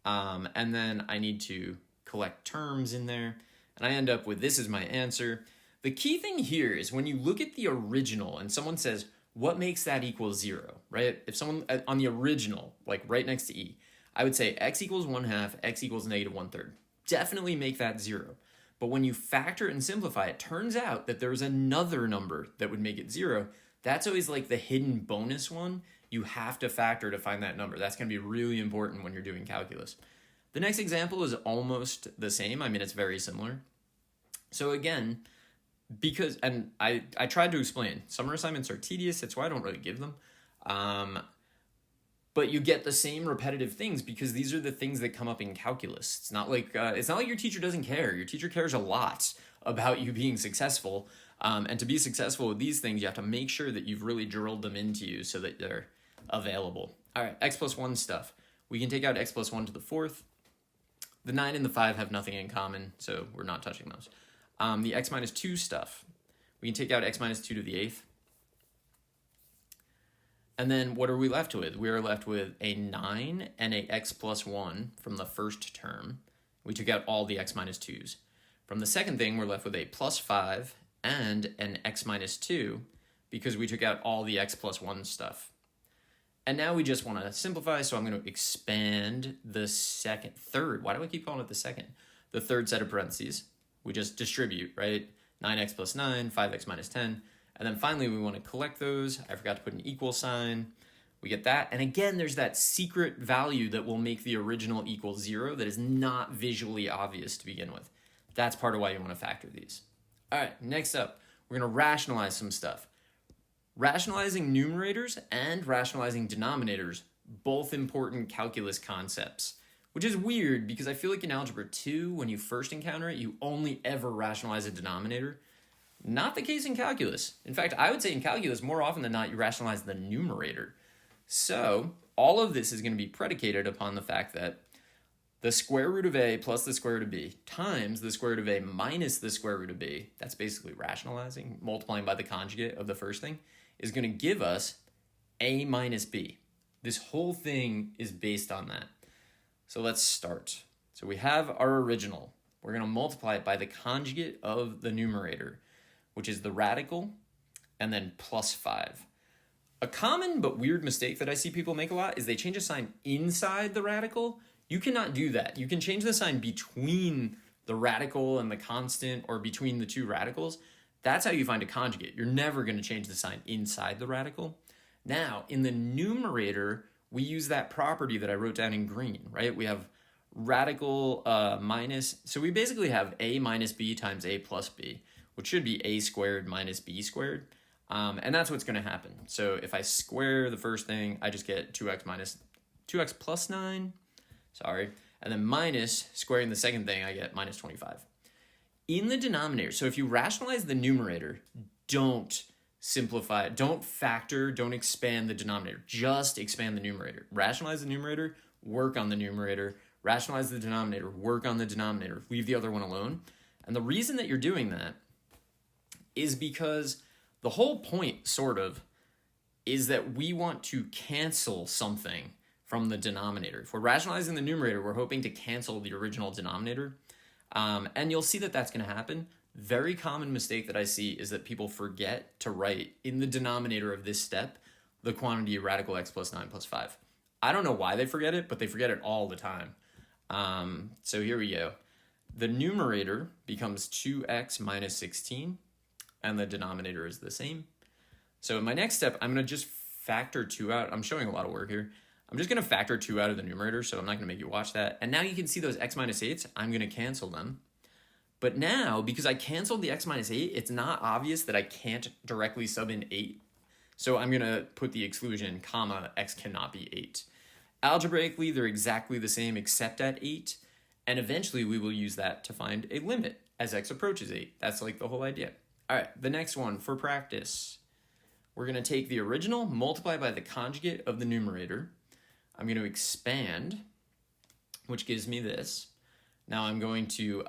And then I need to collect terms in there. And I end up with this is my answer. The key thing here is when you look at the original and someone says, what makes that equal 0, right? If someone on the original, like right next to E, I would say x equals 1/2, x equals negative 1/3. Definitely make that 0. But when you factor and simplify, it turns out that there's another number that would make it 0. That's always like the hidden bonus one. You have to factor to find that number. That's going to be really important when you're doing calculus. The next example is almost the same. I mean, it's very similar. So again, because, and I tried to explain, summer assignments are tedious. That's why I don't really give them. But you get the same repetitive things because these are the things that come up in calculus. It's not like your teacher doesn't care. Your teacher cares a lot about you being successful. And to be successful with these things, you have to make sure that you've really drilled them into you so that they're available. All right, x plus 1 stuff. We can take out x plus 1 to the 4th. The 9 and the 5 have nothing in common, so we're not touching those. The x minus 2 stuff. We can take out x minus 2 to the 8th. And then what are we left with? We are left with a 9 and a x plus 1 from the first term. We took out all the x minus 2's. From the second thing, we're left with a plus 5 and an x minus 2 because we took out all the x plus 1 stuff. And now we just want to simplify, so I'm going to expand the third. Why do I keep calling it the second? the third set of parentheses. We just distribute, right? 9x plus 9, 5x minus 10. And then finally, we want to collect those. I forgot to put an equal sign. We get that. And again, there's that secret value that will make the original equal 0 that is not visually obvious to begin with. That's part of why you want to factor these. All right, next up, we're going to rationalize some stuff. Rationalizing numerators and rationalizing denominators, both important calculus concepts, which is weird because I feel like in Algebra 2, when you first encounter it, you only ever rationalize a denominator. Not the case in calculus. In fact, I would say in calculus, more often than not, you rationalize the numerator. So all of this is going to be predicated upon the fact that the square root of a plus the square root of b times the square root of a minus the square root of b, that's basically rationalizing, multiplying by the conjugate of the first thing, is going to give us a minus b. This whole thing is based on that. So let's start. So we have our original. We're going to multiply it by the conjugate of the numerator, which is the radical, and then plus 5. A common but weird mistake that I see people make a lot is they change a sign inside the radical. You cannot do that. You can change the sign between the radical and the constant, or between the two radicals. That's how you find a conjugate. You're never going to change the sign inside the radical. Now, in the numerator, we use that property that I wrote down in green, right? We have radical minus, so we basically have a minus b times a plus b, which should be a squared minus b squared. And that's what's going to happen. So if I square the first thing, I just get 2x plus 9, and then minus squaring the second thing, I get minus 25. In the denominator, so if you rationalize the numerator, don't simplify, don't factor, don't expand the denominator, just expand the numerator. Rationalize the numerator, work on the numerator, rationalize the denominator, work on the denominator, leave the other one alone. And the reason that you're doing that is because the whole point, sort of, is that we want to cancel something from the denominator. If we're rationalizing the numerator, we're hoping to cancel the original denominator. And you'll see that that's going to happen. Very common mistake that I see is that people forget to write in the denominator of this step the quantity radical x plus 9 plus 5. I don't know why they forget it, but they forget it all the time. So here we go. The numerator becomes 2x minus 16, and the denominator is the same. So in my next step, I'm going to just factor 2 out. I'm showing a lot of work here. I'm just going to factor 2 out of the numerator, so I'm not going to make you watch that. And now you can see those x minus 8s. I'm going to cancel them. But now, because I canceled the x minus 8, it's not obvious that I can't directly sub in 8. So I'm going to put the exclusion, comma, x cannot be 8. Algebraically, they're exactly the same except at 8. And eventually, we will use that to find a limit as x approaches 8. That's like the whole idea. All right, the next one for practice. We're going to take the original, multiply by the conjugate of the numerator. I'm going to expand, which gives me this. Now I'm going to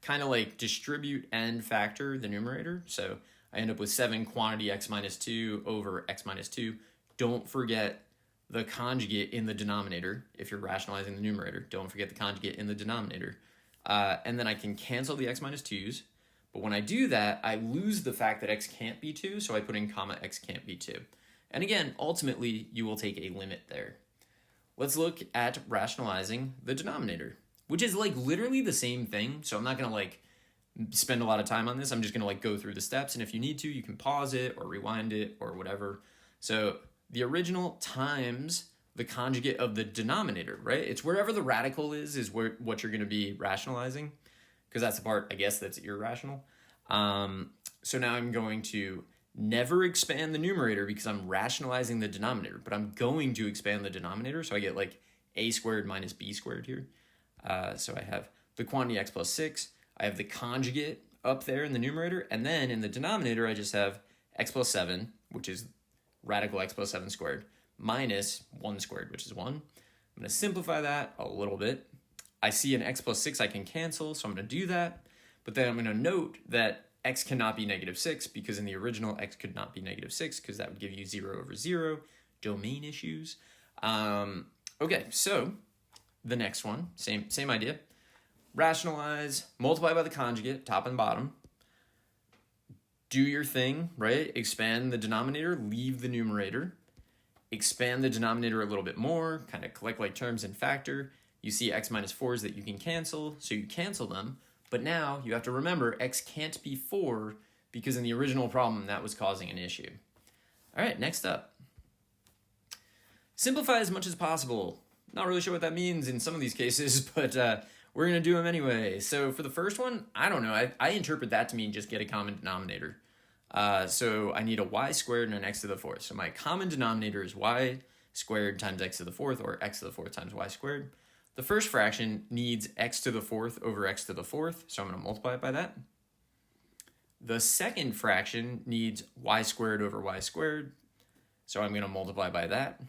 kind of like distribute and factor the numerator. So I end up with 7 quantity x minus 2 over x minus 2. Don't forget the conjugate in the denominator. If you're rationalizing the numerator, don't forget the conjugate in the denominator. And then I can cancel the x minus 2's. But when I do that, I lose the fact that x can't be 2, so I put in comma x can't be 2. And again, ultimately, you will take a limit there. Let's look at rationalizing the denominator, which is like literally the same thing. So I'm not going to like spend a lot of time on this. I'm just going to like go through the steps. And if you need to, you can pause it or rewind it or whatever. So the original times the conjugate of the denominator, right? It's wherever the radical is what you're going to be rationalizing, because that's the part, I guess, that's irrational. So now I'm going to never expand the numerator because I'm rationalizing the denominator, but I'm going to expand the denominator, so I get like a squared minus b squared here. So I have the quantity x plus 6, I have the conjugate up there in the numerator, and then in the denominator I just have x plus 7, which is radical x plus 7 squared, minus 1 squared, which is 1. I'm going to simplify that a little bit. I see an x plus 6 I can cancel, so I'm going to do that, but then I'm going to note that x cannot be negative 6 because in the original x could not be negative 6 because that would give you 0 over 0, domain issues. Okay, so the next one, same idea. Rationalize, multiply by the conjugate, top and bottom. Do your thing, right? Expand the denominator, leave the numerator. Expand the denominator a little bit more, kind of collect like terms and factor. You see x minus 4s that you can cancel, so you cancel them. But now you have to remember x can't be 4 because in the original problem that was causing an issue. All right, next up. Simplify as much as possible. Not really sure what that means in some of these cases, but we're going to do them anyway. So for the first one, I don't know. I interpret that to mean just get a common denominator. So I need a y squared and an x to the fourth. So my common denominator is y squared times x to the fourth, or x to the fourth times y squared. The first fraction needs x to the fourth over x to the fourth, so I'm going to multiply it by that. The second fraction needs y squared over y squared, so I'm going to multiply by that.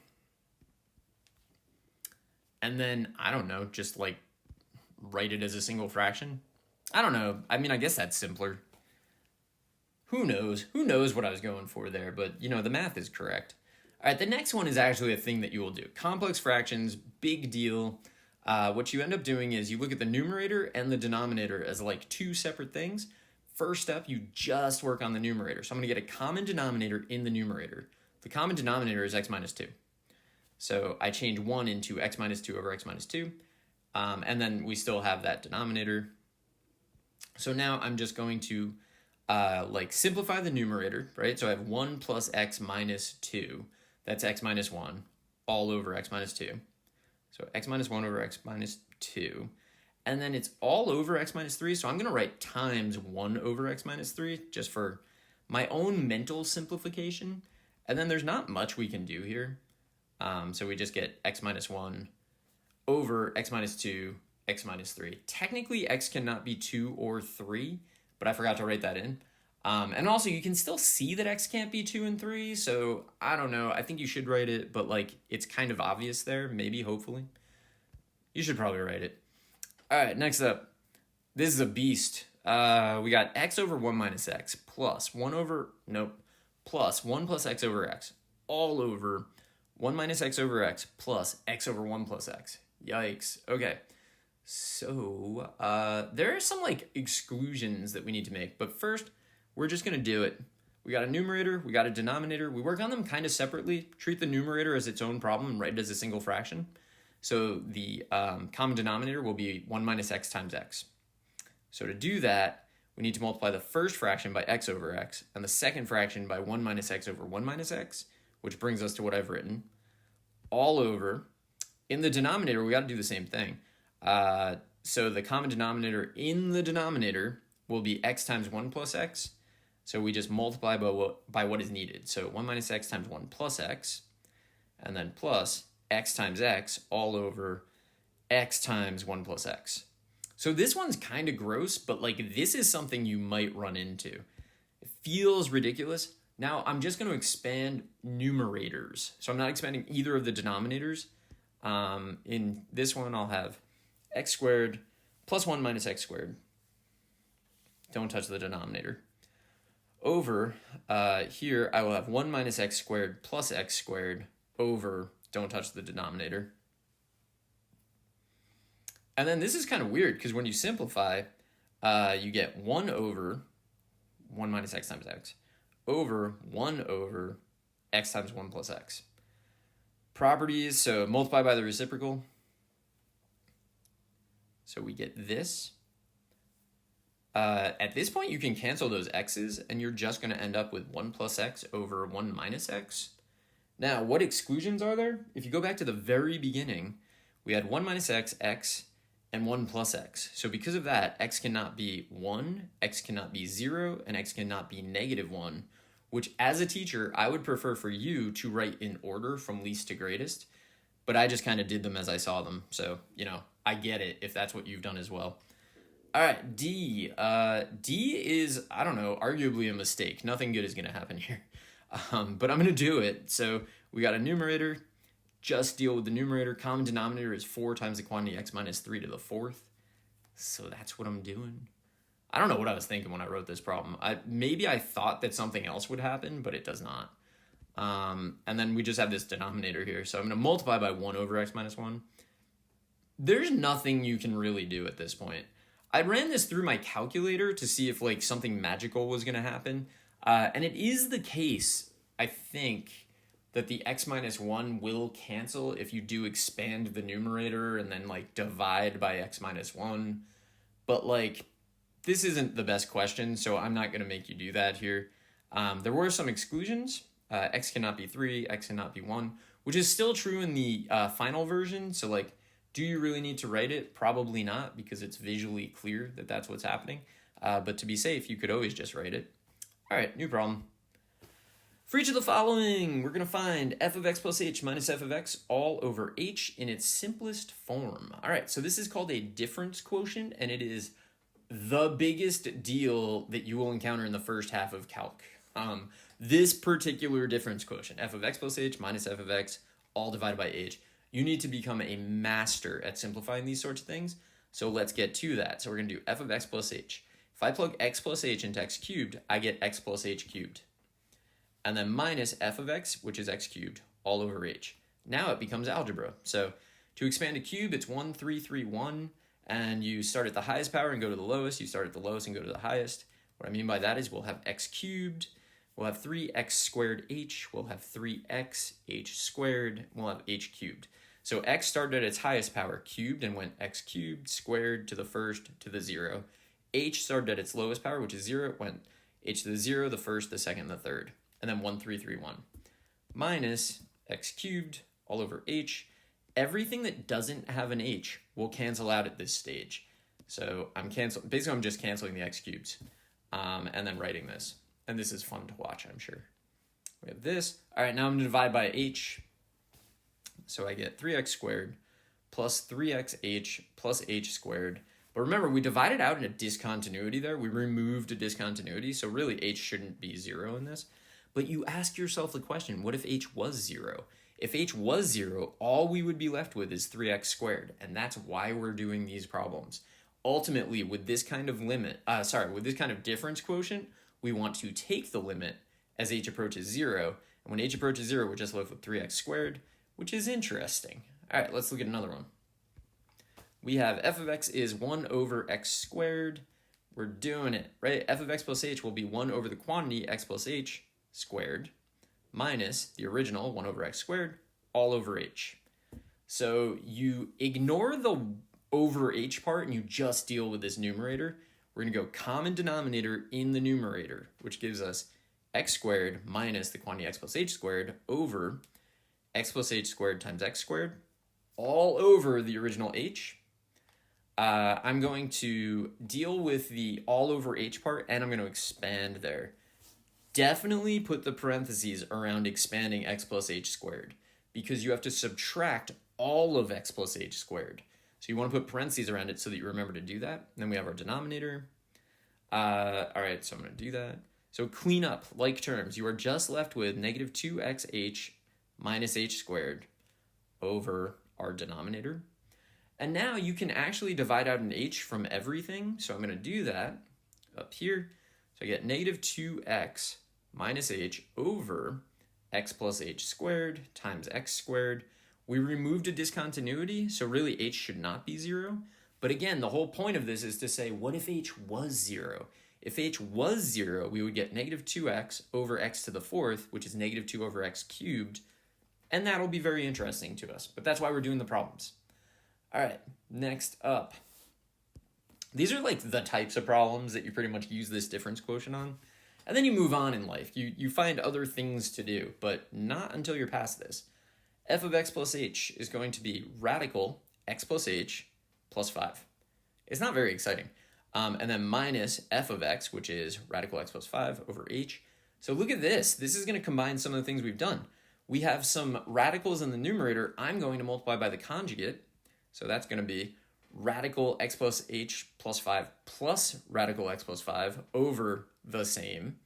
And then, I don't know, just like write it as a single fraction. I don't know. I mean, I guess that's simpler. Who knows? Who knows what I was going for there, but you know, the math is correct. All right, the next one is actually a thing that you will do. Complex fractions, big deal. What you end up doing is you look at the numerator and the denominator as like two separate things. First up, you just work on the numerator. So I'm going to get a common denominator in the numerator. The common denominator is x minus 2. So I change 1 into x minus 2 over x minus 2. And then we still have that denominator. So now I'm just going to simplify the numerator, right? So I have 1 plus x minus 2. That's x minus 1 all over x minus 2. So x minus 1 over x minus 2. And then it's all over x minus 3. So I'm going to write times 1 over x minus 3 just for my own mental simplification. And then there's not much we can do here. So we just get x minus 1 over x minus 2, x minus 3. Technically, x cannot be 2 or 3, but I forgot to write that in. And also, you can still see that x can't be 2 and 3, so I don't know. I think you should write it, but like it's kind of obvious there, maybe, hopefully. You should probably write it. All right, next up. This is a beast. We got x over 1 minus x plus 1 plus x over x all over 1 minus x over x plus x over 1 plus x. Yikes. Okay. So there are some like exclusions that we need to make, but first we're just going to do it. We got a numerator, we got a denominator. We work on them kind of separately. Treat the numerator as its own problem and write it as a single fraction. So the common denominator will be 1 minus x times x. So to do that, we need to multiply the first fraction by x over x and the second fraction by 1 minus x over 1 minus x, which brings us to what I've written, all over. In the denominator, we got to do the same thing. So the common denominator in the denominator will be x times 1 plus x. So we just multiply by what is needed. So 1 minus x times 1 plus x, and then plus x times x all over x times 1 plus x. So this one's kind of gross, but like this is something you might run into. It feels ridiculous. Now I'm just going to expand numerators. So I'm not expanding either of the denominators. In this one, I'll have x squared plus 1 minus x squared. Don't touch the denominator. Over here, I will have 1 minus x squared plus x squared over, don't touch the denominator. And then this is kind of weird because when you simplify, you get 1 over 1 minus x times x over 1 over x times 1 plus x. Properties, so multiply by the reciprocal. So we get this. At this point, you can cancel those x's, and you're just going to end up with 1 plus x over 1 minus x. Now, what exclusions are there? If you go back to the very beginning, we had 1 minus x, x, and 1 plus x. So because of that, x cannot be 1, x cannot be 0, and x cannot be negative 1, which as a teacher, I would prefer for you to write in order from least to greatest, but I just kind of did them as I saw them. So, you know, I get it if that's what you've done as well. All right, D. D is, I don't know, arguably a mistake. Nothing good is going to happen here. But I'm going to do it. So we got a numerator. Just deal with the numerator. Common denominator is 4 times the quantity x minus 3 to the fourth. So that's what I'm doing. I don't know what I was thinking when I wrote this problem. Maybe I thought that something else would happen, but it does not. And then we just have this denominator here. So I'm going to multiply by 1 over x minus 1. There's nothing you can really do at this point. I ran this through my calculator to see if like something magical was going to happen. And it is the case, I think, that the x minus 1 will cancel if you do expand the numerator and then like divide by x minus 1. But like, this isn't the best question, so I'm not going to make you do that here. There were some exclusions. X cannot be 3, x cannot be 1, which is still true in the final version. So like, do you really need to write it? Probably not, because it's visually clear that that's what's happening. But to be safe, you could always just write it. All right, new problem. For each of the following, we're going to find f of x plus h minus f of x all over h in its simplest form. All right, so this is called a difference quotient, and it is the biggest deal that you will encounter in the first half of calc. This particular difference quotient, f of x plus h minus f of x, all divided by h, you need to become a master at simplifying these sorts of things. So let's get to that. So we're going to do f of x plus h. If I plug x plus h into x cubed, I get x plus h cubed. And then minus f of x, which is x cubed, all over h. Now it becomes algebra. So to expand a cube, it's 1, 3, 3, 1. And you start at the highest power and go to the lowest. You start at the lowest and go to the highest. What I mean by that is we'll have x cubed. We'll have 3x squared h. We'll have 3x h squared. We'll have h cubed. So x started at its highest power, cubed, and went x cubed, squared, to the first, to the 0. H started at its lowest power, which is 0. It went h to the 0, the first, the second, the third. And then 1, 3, 3, 1. Minus x cubed all over h. Everything that doesn't have an h will cancel out at this stage. So I'm just canceling the x cubes and then writing this. And this is fun to watch, I'm sure. We have this. All right, now I'm going to divide by h. So I get 3x squared plus 3xh plus h squared. But remember, we divided out in a discontinuity there. We removed a discontinuity, so really h shouldn't be 0 in this. But you ask yourself the question, what if h was 0? If h was 0, all we would be left with is 3x squared, and that's why we're doing these problems. Ultimately, with this kind of with this kind of difference quotient, we want to take the limit as h approaches 0, and when h approaches 0, we're just left with 3x squared, which is interesting. All right, let's look at another one. We have f of x is 1 over x squared. We're doing it, right? F of x plus h will be 1 over the quantity x plus h squared minus the original 1 over x squared all over h. So you ignore the over h part and you just deal with this numerator. We're going to go common denominator in the numerator, which gives us x squared minus the quantity x plus h squared over x plus h squared times x squared all over the original h. I'm going to deal with the all over h part, and I'm going to expand there. Definitely put the parentheses around expanding x plus h squared, because you have to subtract all of x plus h squared. So you want to put parentheses around it so that you remember to do that. And then we have our denominator. All right, so I'm going to do that. So clean up like terms. You are just left with negative 2xh minus h squared over our denominator. And now you can actually divide out an h from everything. So I'm going to do that up here. So I get negative 2x minus h over x plus h squared times x squared. We removed a discontinuity, so really h should not be 0. But again, the whole point of this is to say, what if h was 0? If h was 0, we would get negative 2x over x to the fourth, which is negative 2 over x cubed. And that'll be very interesting to us. But that's why we're doing the problems. All right, next up. These are like the types of problems that you pretty much use this difference quotient on. And then you move on in life. You find other things to do, but not until you're past this. F of x plus h is going to be radical x plus h plus 5. It's not very exciting. And then minus f of x, which is radical x plus 5 over h. So look at this. This is going to combine some of the things we've done. We have some radicals in the numerator. I'm going to multiply by the conjugate. So that's going to be radical x plus h plus 5 plus radical x plus 5 over the same.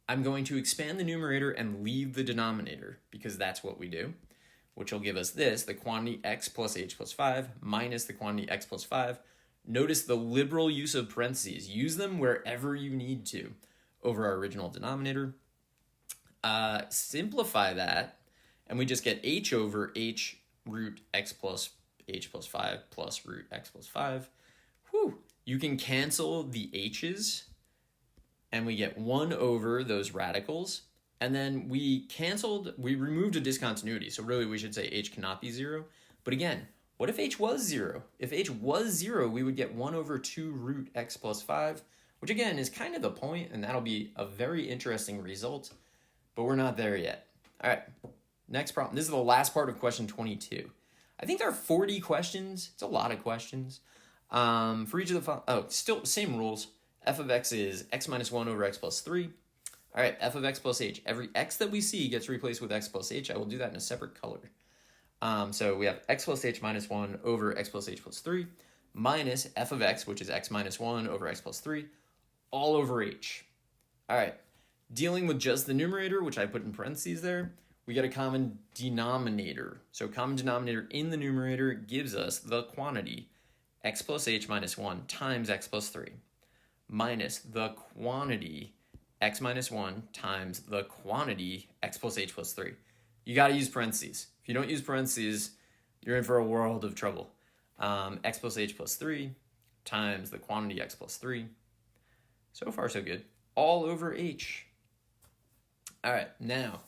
I'm going to expand the numerator and leave the denominator because that's what we do, which will give us this, the quantity x plus h plus 5 minus the quantity x plus 5. Notice the liberal use of parentheses. Use them wherever you need to over our original denominator. Simplify that, and we just get h over h root x plus h plus 5 plus root x plus 5. Whew. You can cancel the h's, and we get 1 over those radicals. And then we removed a discontinuity. So really we should say h cannot be 0. But again, what if h was 0? If h was 0, we would get 1 over 2 root x plus 5, which again is kind of the point, and that'll be a very interesting result, but we're not there yet. All right, next problem. This is the last part of question 22. I think there are 40 questions. It's a lot of questions. For each of the, still same rules. F of x is x minus 1 over x plus 3. All right, f of x plus h. Every x that we see gets replaced with x plus h. I will do that in a separate color. So we have x plus h minus 1 over x plus h plus 3 minus f of x, which is x minus 1 over x plus 3, all over h. All right, dealing with just the numerator, which I put in parentheses there, we get a common denominator. So common denominator in the numerator gives us the quantity x plus h minus 1 times x plus 3 minus the quantity x minus 1 times the quantity x plus h plus 3. You got to use parentheses. If you don't use parentheses, you're in for a world of trouble. X plus h plus 3 times the quantity x plus 3. So far, so good. All over h. All right, now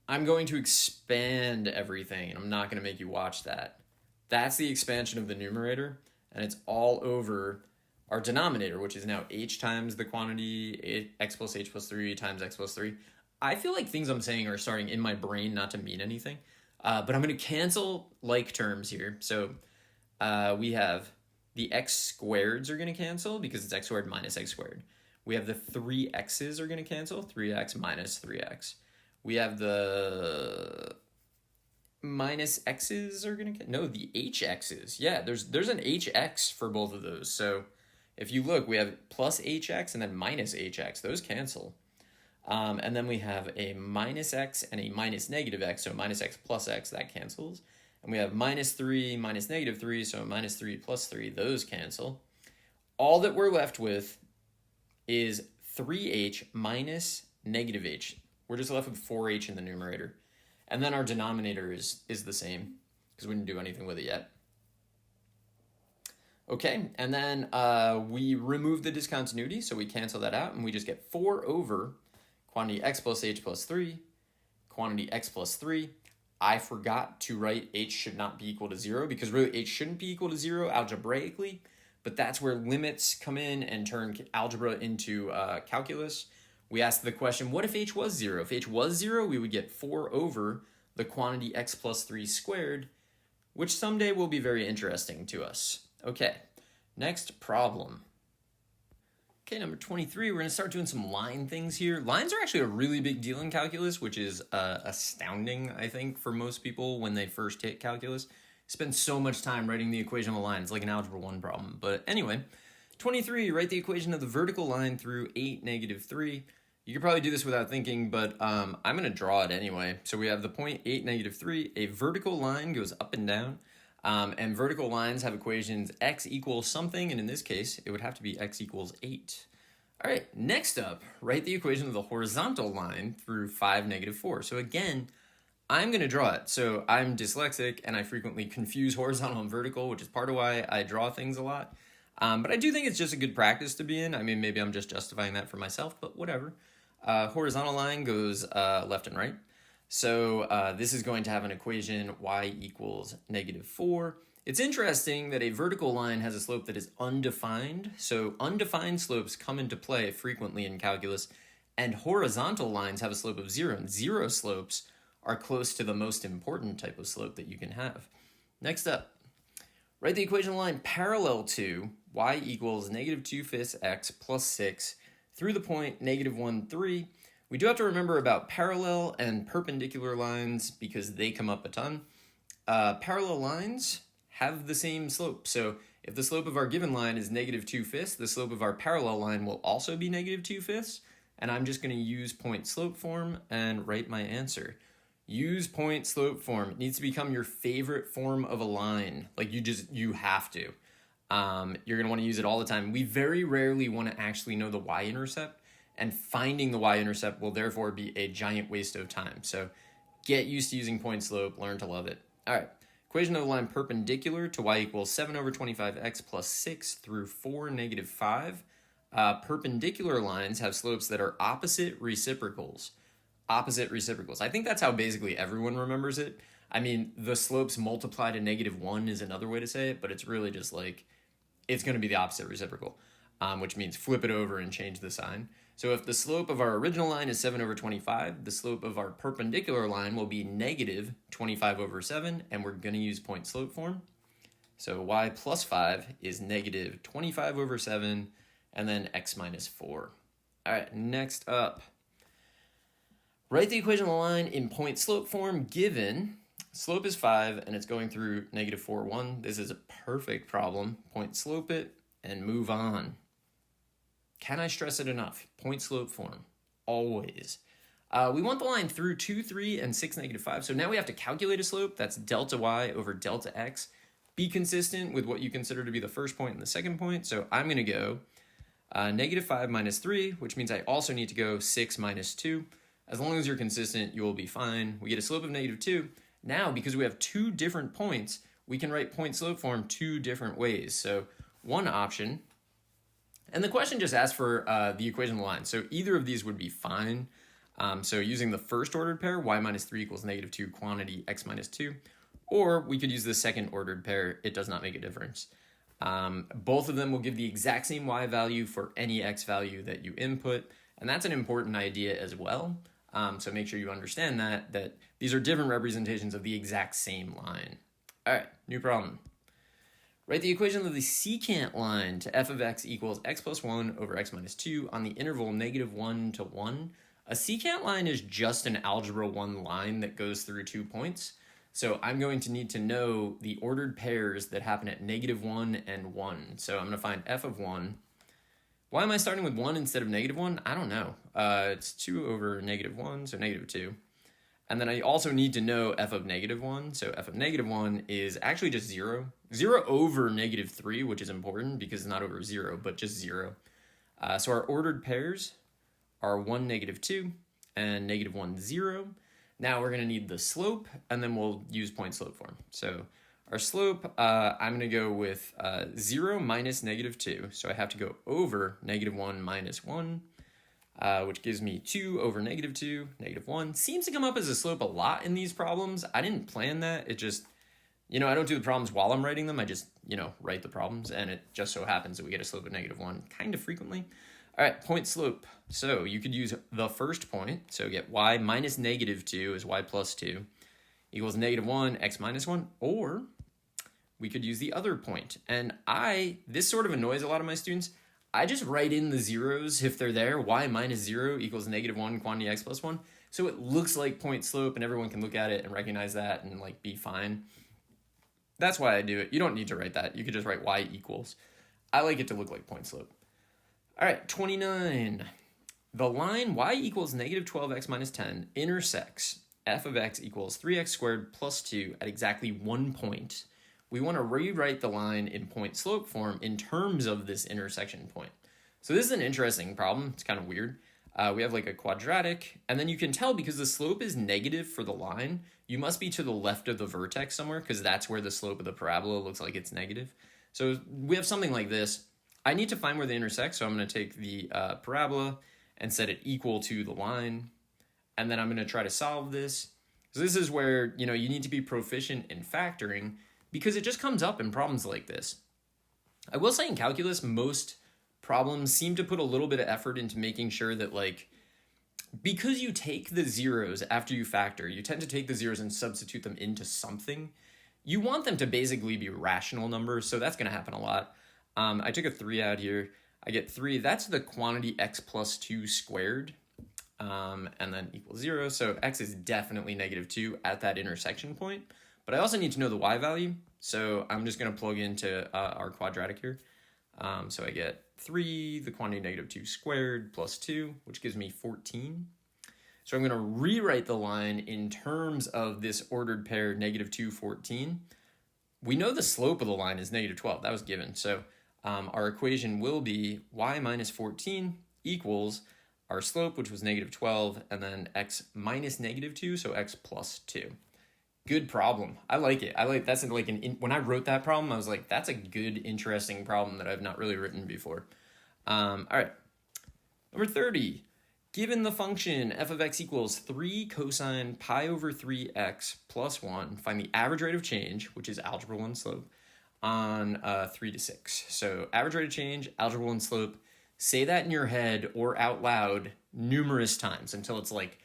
I'm going to expand everything, and I'm not going to make you watch that. That's the expansion of the numerator, and it's all over our denominator, which is now h times the quantity x plus h plus 3 times x plus 3. I feel like things I'm saying are starting in my brain not to mean anything, but I'm going to cancel like terms here. So we have the x squareds are going to cancel because it's x squared minus x squared. We have the 3x's are going to cancel, 3x minus 3x. We have the minus x's are going to no, the hx's. Yeah, there's an hx for both of those. So if you look, we have plus hx and then minus hx. Those cancel. And then we have a minus x and a minus negative x, so minus x plus x, that cancels. And we have minus 3 minus negative 3, so minus 3 plus 3, those cancel. All that we're left with is 3h minus negative h. We're just left with 4h in the numerator. And then our denominator is the same, because we didn't do anything with it yet. Okay, and then we remove the discontinuity, so we cancel that out, and we just get 4 over quantity x plus h plus 3, quantity x plus 3. I forgot to write h should not be equal to 0, because really h shouldn't be equal to 0 algebraically, but that's where limits come in and turn algebra into calculus. We asked the question, what if h was 0? If h was 0, we would get 4 over the quantity x plus 3 squared, which someday will be very interesting to us. Okay, next problem. Okay, number 23, we're going to start doing some line things here. Lines are actually a really big deal in calculus, which is astounding, I think, for most people when they first hit calculus. Spend so much time writing the equation of a line. It's like an algebra 1 problem. But anyway, 23, write the equation of the vertical line through 8, negative 3. You could probably do this without thinking, but I'm going to draw it anyway. So we have the point 8, negative 3. A vertical line goes up and down. And vertical lines have equations x equals something, and in this case, it would have to be x equals 8. All right, next up, write the equation of the horizontal line through 5, negative 4. So again, I'm going to draw it. So I'm dyslexic, and I frequently confuse horizontal and vertical, which is part of why I draw things a lot. But I do think it's just a good practice to be in. I mean, maybe I'm just justifying that for myself, but whatever. Horizontal line goes left and right. So this is going to have an equation y equals negative 4. It's interesting that a vertical line has a slope that is undefined. So undefined slopes come into play frequently in calculus, and horizontal lines have a slope of 0, and 0 slopes are close to the most important type of slope that you can have. Next up, write the equation of line parallel to y equals negative 2/5 x plus 6 through the point negative 1, 3. We do have to remember about parallel and perpendicular lines because they come up a ton. Parallel lines have the same slope. So if the slope of our given line is negative 2/5, the slope of our parallel line will also be negative 2/5. And I'm just going to use point slope form and write my answer. Use point slope form. It needs to become your favorite form of a line. Like you have to. You're going to want to use it all the time. We very rarely want to actually know the y-intercept, and finding the y-intercept will therefore be a giant waste of time. So get used to using point slope, learn to love it. All right, equation of the line perpendicular to y equals 7 over 25x plus 6 through 4, negative 5. Perpendicular lines have slopes that are opposite reciprocals. opposite reciprocals. I think that's how basically everyone remembers it. I mean, the slopes multiply to -1 is another way to say it, but it's really just like, it's going to be the opposite reciprocal, which means flip it over and change the sign. So if the slope of our original line is 7 over 25, the slope of our perpendicular line will be -25 over 7, and we're going to use point slope form. So y plus 5 is -25 over 7, and then x minus 4. All right, next up. Write the equation of the line in point slope form given slope is 5 and it's going through -4, 1. This is a perfect problem. Point slope it and move on. Can I stress it enough? Point slope form, always. We want the line through 2, 3, and 6, -5. So now we have to calculate a slope. That's delta y over delta x. Be consistent with what you consider to be the first point and the second point. So I'm going to go -5 minus 3, which means I also need to go 6 minus 2. As long as you're consistent, you will be fine. We get a slope of -2. Now, because we have two different points, we can write point slope form two different ways. So one option, and the question just asked for the equation of the line. So either of these would be fine. So using the first ordered pair, y minus 3 equals -2 quantity x minus 2. Or we could use the second ordered pair. It does not make a difference. Both of them will give the exact same y value for any x value that you input. And that's an important idea as well. So make sure you understand that these are different representations of the exact same line. All right, new problem. Write the equation of the secant line to f of x equals x plus 1 over x minus 2 on the interval -1 to 1. A secant line is just an algebra 1 line that goes through 2 points. So I'm going to need to know the ordered pairs that happen at -1 and 1. So I'm going to find f of 1. Why am I starting with 1 instead of -1? I don't know. It's 2 over -1, so -2. And then I also need to know f of -1. So f of -1 is actually just 0. 0 over -3, which is important because it's not over 0, but just 0. So our ordered pairs are 1, -2, and -1, 0. Now we're going to need the slope, and then we'll use point slope form. So our slope, I'm going to go with 0 minus -2. So I have to go over -1 minus 1, which gives me 2 over -2, -1. Seems to come up as a slope a lot in these problems. I didn't plan that. It just, I don't do the problems while I'm writing them. I just, write the problems, and it just so happens that we get a slope of -1 kind of frequently. All right, point slope. So you could use the first point. So get y minus -2 is y plus 2 equals -1, x minus 1. Or we could use the other point. And this sort of annoys a lot of my students. I just write in the zeros if they're there. Y minus 0 equals -1 quantity x plus 1. So it looks like point slope and everyone can look at it and recognize that and be fine. That's why I do it. You don't need to write that. You could just write y equals. I like it to look like point slope. All right, 29. The line y equals -12x minus 10 intersects f of x equals 3x squared plus 2 at exactly 1 point. We want to rewrite the line in point slope form in terms of this intersection point. So this is an interesting problem. It's kind of weird. We have a quadratic, and then you can tell because the slope is negative for the line, you must be to the left of the vertex somewhere because that's where the slope of the parabola looks like it's negative. So we have something like this. I need to find where they intersect, so I'm going to take the parabola and set it equal to the line, and then I'm going to try to solve this. So this is where, you need to be proficient in factoring because it just comes up in problems like this. I will say in calculus, most problems seem to put a little bit of effort into making sure that, because you take the zeros after you factor, you tend to take the zeros and substitute them into something. You want them to basically be rational numbers, so that's going to happen a lot. I took a 3 out here. I get 3. That's the quantity x plus 2 squared, and then equals 0. So x is definitely -2 at that intersection point. But I also need to know the y value. So I'm just going to plug into our quadratic here. So I get 3, the quantity -2 squared plus 2, which gives me 14. So I'm going to rewrite the line in terms of this ordered pair -2, 14. We know the slope of the line is -12. That was given. So our equation will be y minus 14 equals our slope, which was -12, and then x minus -2, so x plus 2. Good problem. I like it. That's when I wrote that problem, I was like, that's a good, interesting problem that I've not really written before. All right. Number 30. Given the function f of x equals 3 cosine pi over 3x plus 1, find the average rate of change, which is algebra 1 slope, on 3 to 6. So average rate of change, algebra 1 slope, say that in your head or out loud numerous times until it's like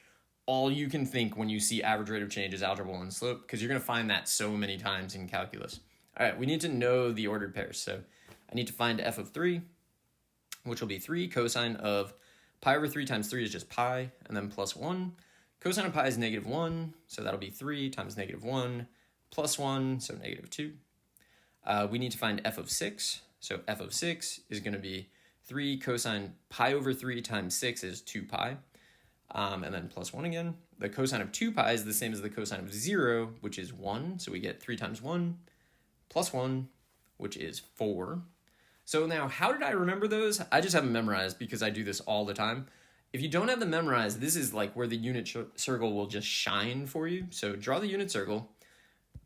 all you can think when you see average rate of change is algebra 1 slope, because you're going to find that so many times in calculus. All right, we need to know the ordered pairs. So I need to find f of 3, which will be 3 cosine of pi over 3 times 3 is just pi, and then plus 1. Cosine of pi is negative 1, so that'll be 3 times negative 1 plus 1, so negative 2. We need to find f of 6, so f of 6 is going to be 3 cosine pi over 3 times 6 is 2 pi, and then plus 1 again. The cosine of 2 pi is the same as the cosine of 0, which is 1, so we get 3 times 1 plus 1, which is 4. So now, how did I remember those? I just have them memorized because I do this all the time. If you don't have them memorized, this is like where the unit circle will just shine for you. So draw the unit circle.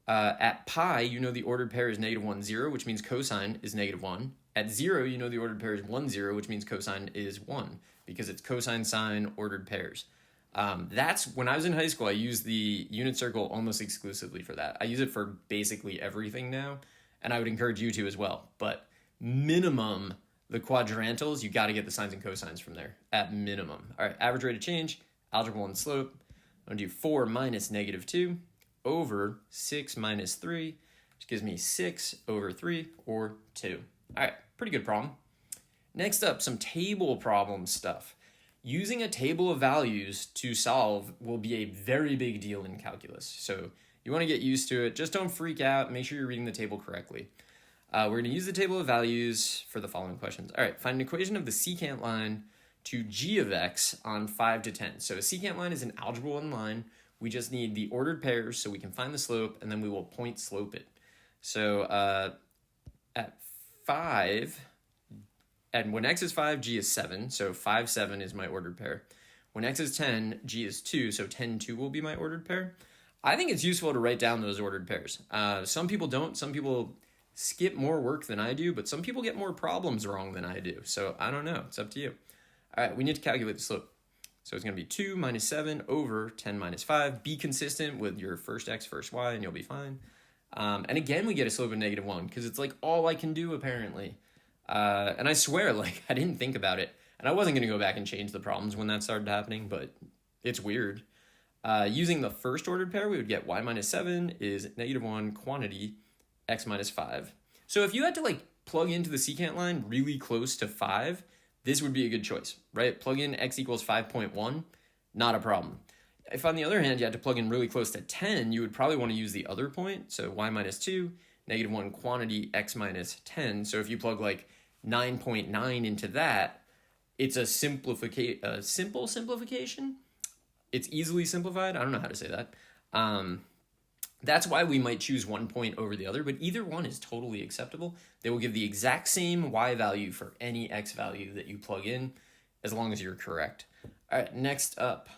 At pi, you know the ordered pair is negative 1, 0, which means cosine is negative 1. At 0, you know the ordered pair is 1, 0, which means cosine is 1, because it's cosine, sine, ordered pairs. That's when I was in high school, I used the unit circle almost exclusively for that. I use it for basically everything now, and I would encourage you to as well. But minimum, the quadrantals, you got to get the sines and cosines from there at minimum. All right, average rate of change, algebra 1 slope. I'm going to do 4 minus negative 2 over 6 minus 3, which gives me 6 over 3, or 2. All right, pretty good problem. Next up, some table problem stuff. Using a table of values to solve will be a very big deal in calculus. So you want to get used to it. Just don't freak out. Make sure you're reading the table correctly. We're going to use the table of values for the following questions. All right, find an equation of the secant line to g of x on 5 to 10. So a secant line is an algebra 1 line. We just need the ordered pairs so we can find the slope, and then we will point slope it. So at 5, and when x is 5, g is 7. So 5, 7 is my ordered pair. When x is 10, g is 2. So 10, 2 will be my ordered pair. I think it's useful to write down those ordered pairs. Some people don't. Some people skip more work than I do, but some people get more problems wrong than I do. So I don't know. It's up to you. All right, we need to calculate the slope. So it's going to be 2 minus 7 over 10 minus 5. Be consistent with your first x, first y, and you'll be fine. And again, we get a slope of negative 1 because it's like all I can do apparently. And I swear, like, I didn't think about it. And I wasn't going to go back and change the problems when that started happening, but it's weird. Using the first ordered pair, we would get y minus 7 is negative 1 quantity x minus 5. So if you had to like plug into the secant line really close to 5, this would be a good choice, right? Plug in x equals 5.1, not a problem. If on the other hand you had to plug in really close to 10, you would probably want to use the other point. So y minus 2, negative 1 quantity x minus 10. So if you plug like 9.9 into that, it's a simple simplification. It's easily simplified. I don't know how to say that. That's why we might choose one point over the other, but either one is totally acceptable. They will give the exact same y value for any x value that you plug in, as long as you're correct. All right, next up,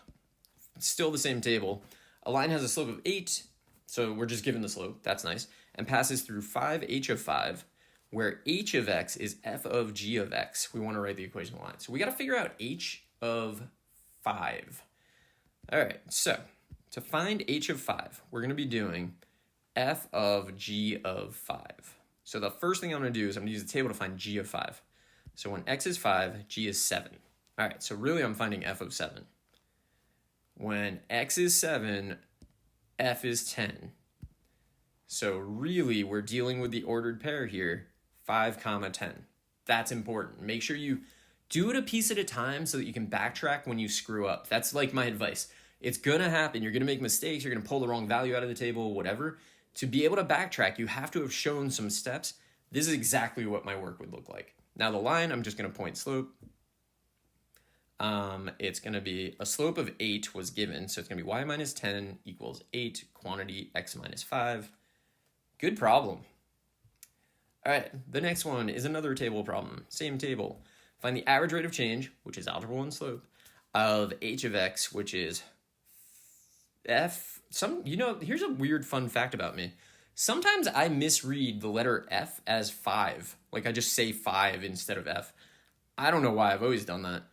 still the same table. A line has a slope of 8, so we're just given the slope, that's nice, and passes through 5h of 5, where h of x is f of g of x. We want to write the equation of the line. So we got to figure out h of 5. All right, so to find h of 5, we're going to be doing f of g of 5. So the first thing I'm going to do is I'm going to use the table to find g of 5. So when x is 5, g is 7. All right, so really I'm finding f of 7. When x is 7, f is 10. So really we're dealing with the ordered pair here, 5 comma 10. That's important. Make sure you do it a piece at a time so that you can backtrack when you screw up. That's like my advice. It's going to happen. You're going to make mistakes. You're going to pull the wrong value out of the table, whatever. To be able to backtrack, you have to have shown some steps. This is exactly what my work would look like. Now the line, I'm just going to point slope. It's going to be a slope of 8 was given. So it's going to be y minus 10 equals 8 quantity x minus 5. Good problem. All right, the next one is another table problem. Same table. Find the average rate of change, which is algebra 1 slope, of h of x, which is f. Here's a weird fun fact about me. Sometimes I misread the letter f as 5. Like I just say 5 instead of f. I don't know why. I've always done that.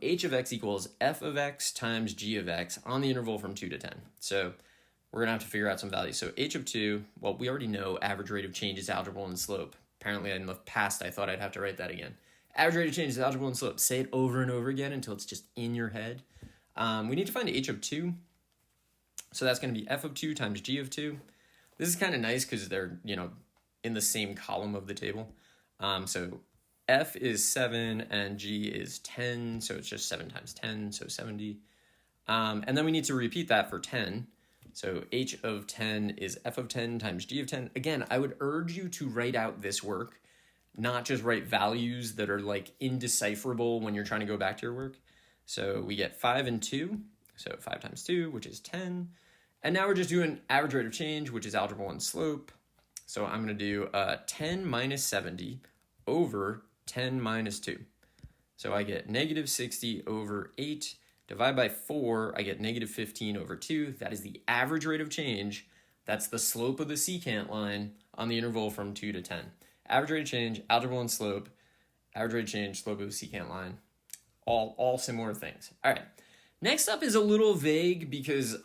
h of x equals f of x times g of x on the interval from 2 to 10. So we're going to have to figure out some values. So h of 2, well, we already know average rate of change is algebra and slope. Apparently in the past I thought I'd have to write that again. Average rate of change is algebra and slope. Say it over and over again until it's just in your head. We need to find h of 2. So that's going to be f of 2 times g of 2. This is kind of nice because they're, in the same column of the table. So f is 7 and g is 10, so it's just 7 times 10, so 70. And then we need to repeat that for 10. So h of 10 is f of 10 times g of 10. Again, I would urge you to write out this work, not just write values that are like indecipherable when you're trying to go back to your work. So we get 5 and 2, so 5 times 2, which is 10. And now we're just doing average rate of change, which is algebra 1 slope. So I'm going to do 10 minus 70 over 10 minus 2. So I get negative 60 over 8. Divide by 4, I get negative 15 over 2. That is the average rate of change. That's the slope of the secant line on the interval from 2 to 10. Average rate of change, algebra 1 slope, average rate of change, slope of the secant line. All similar things. All right. Next up is a little vague because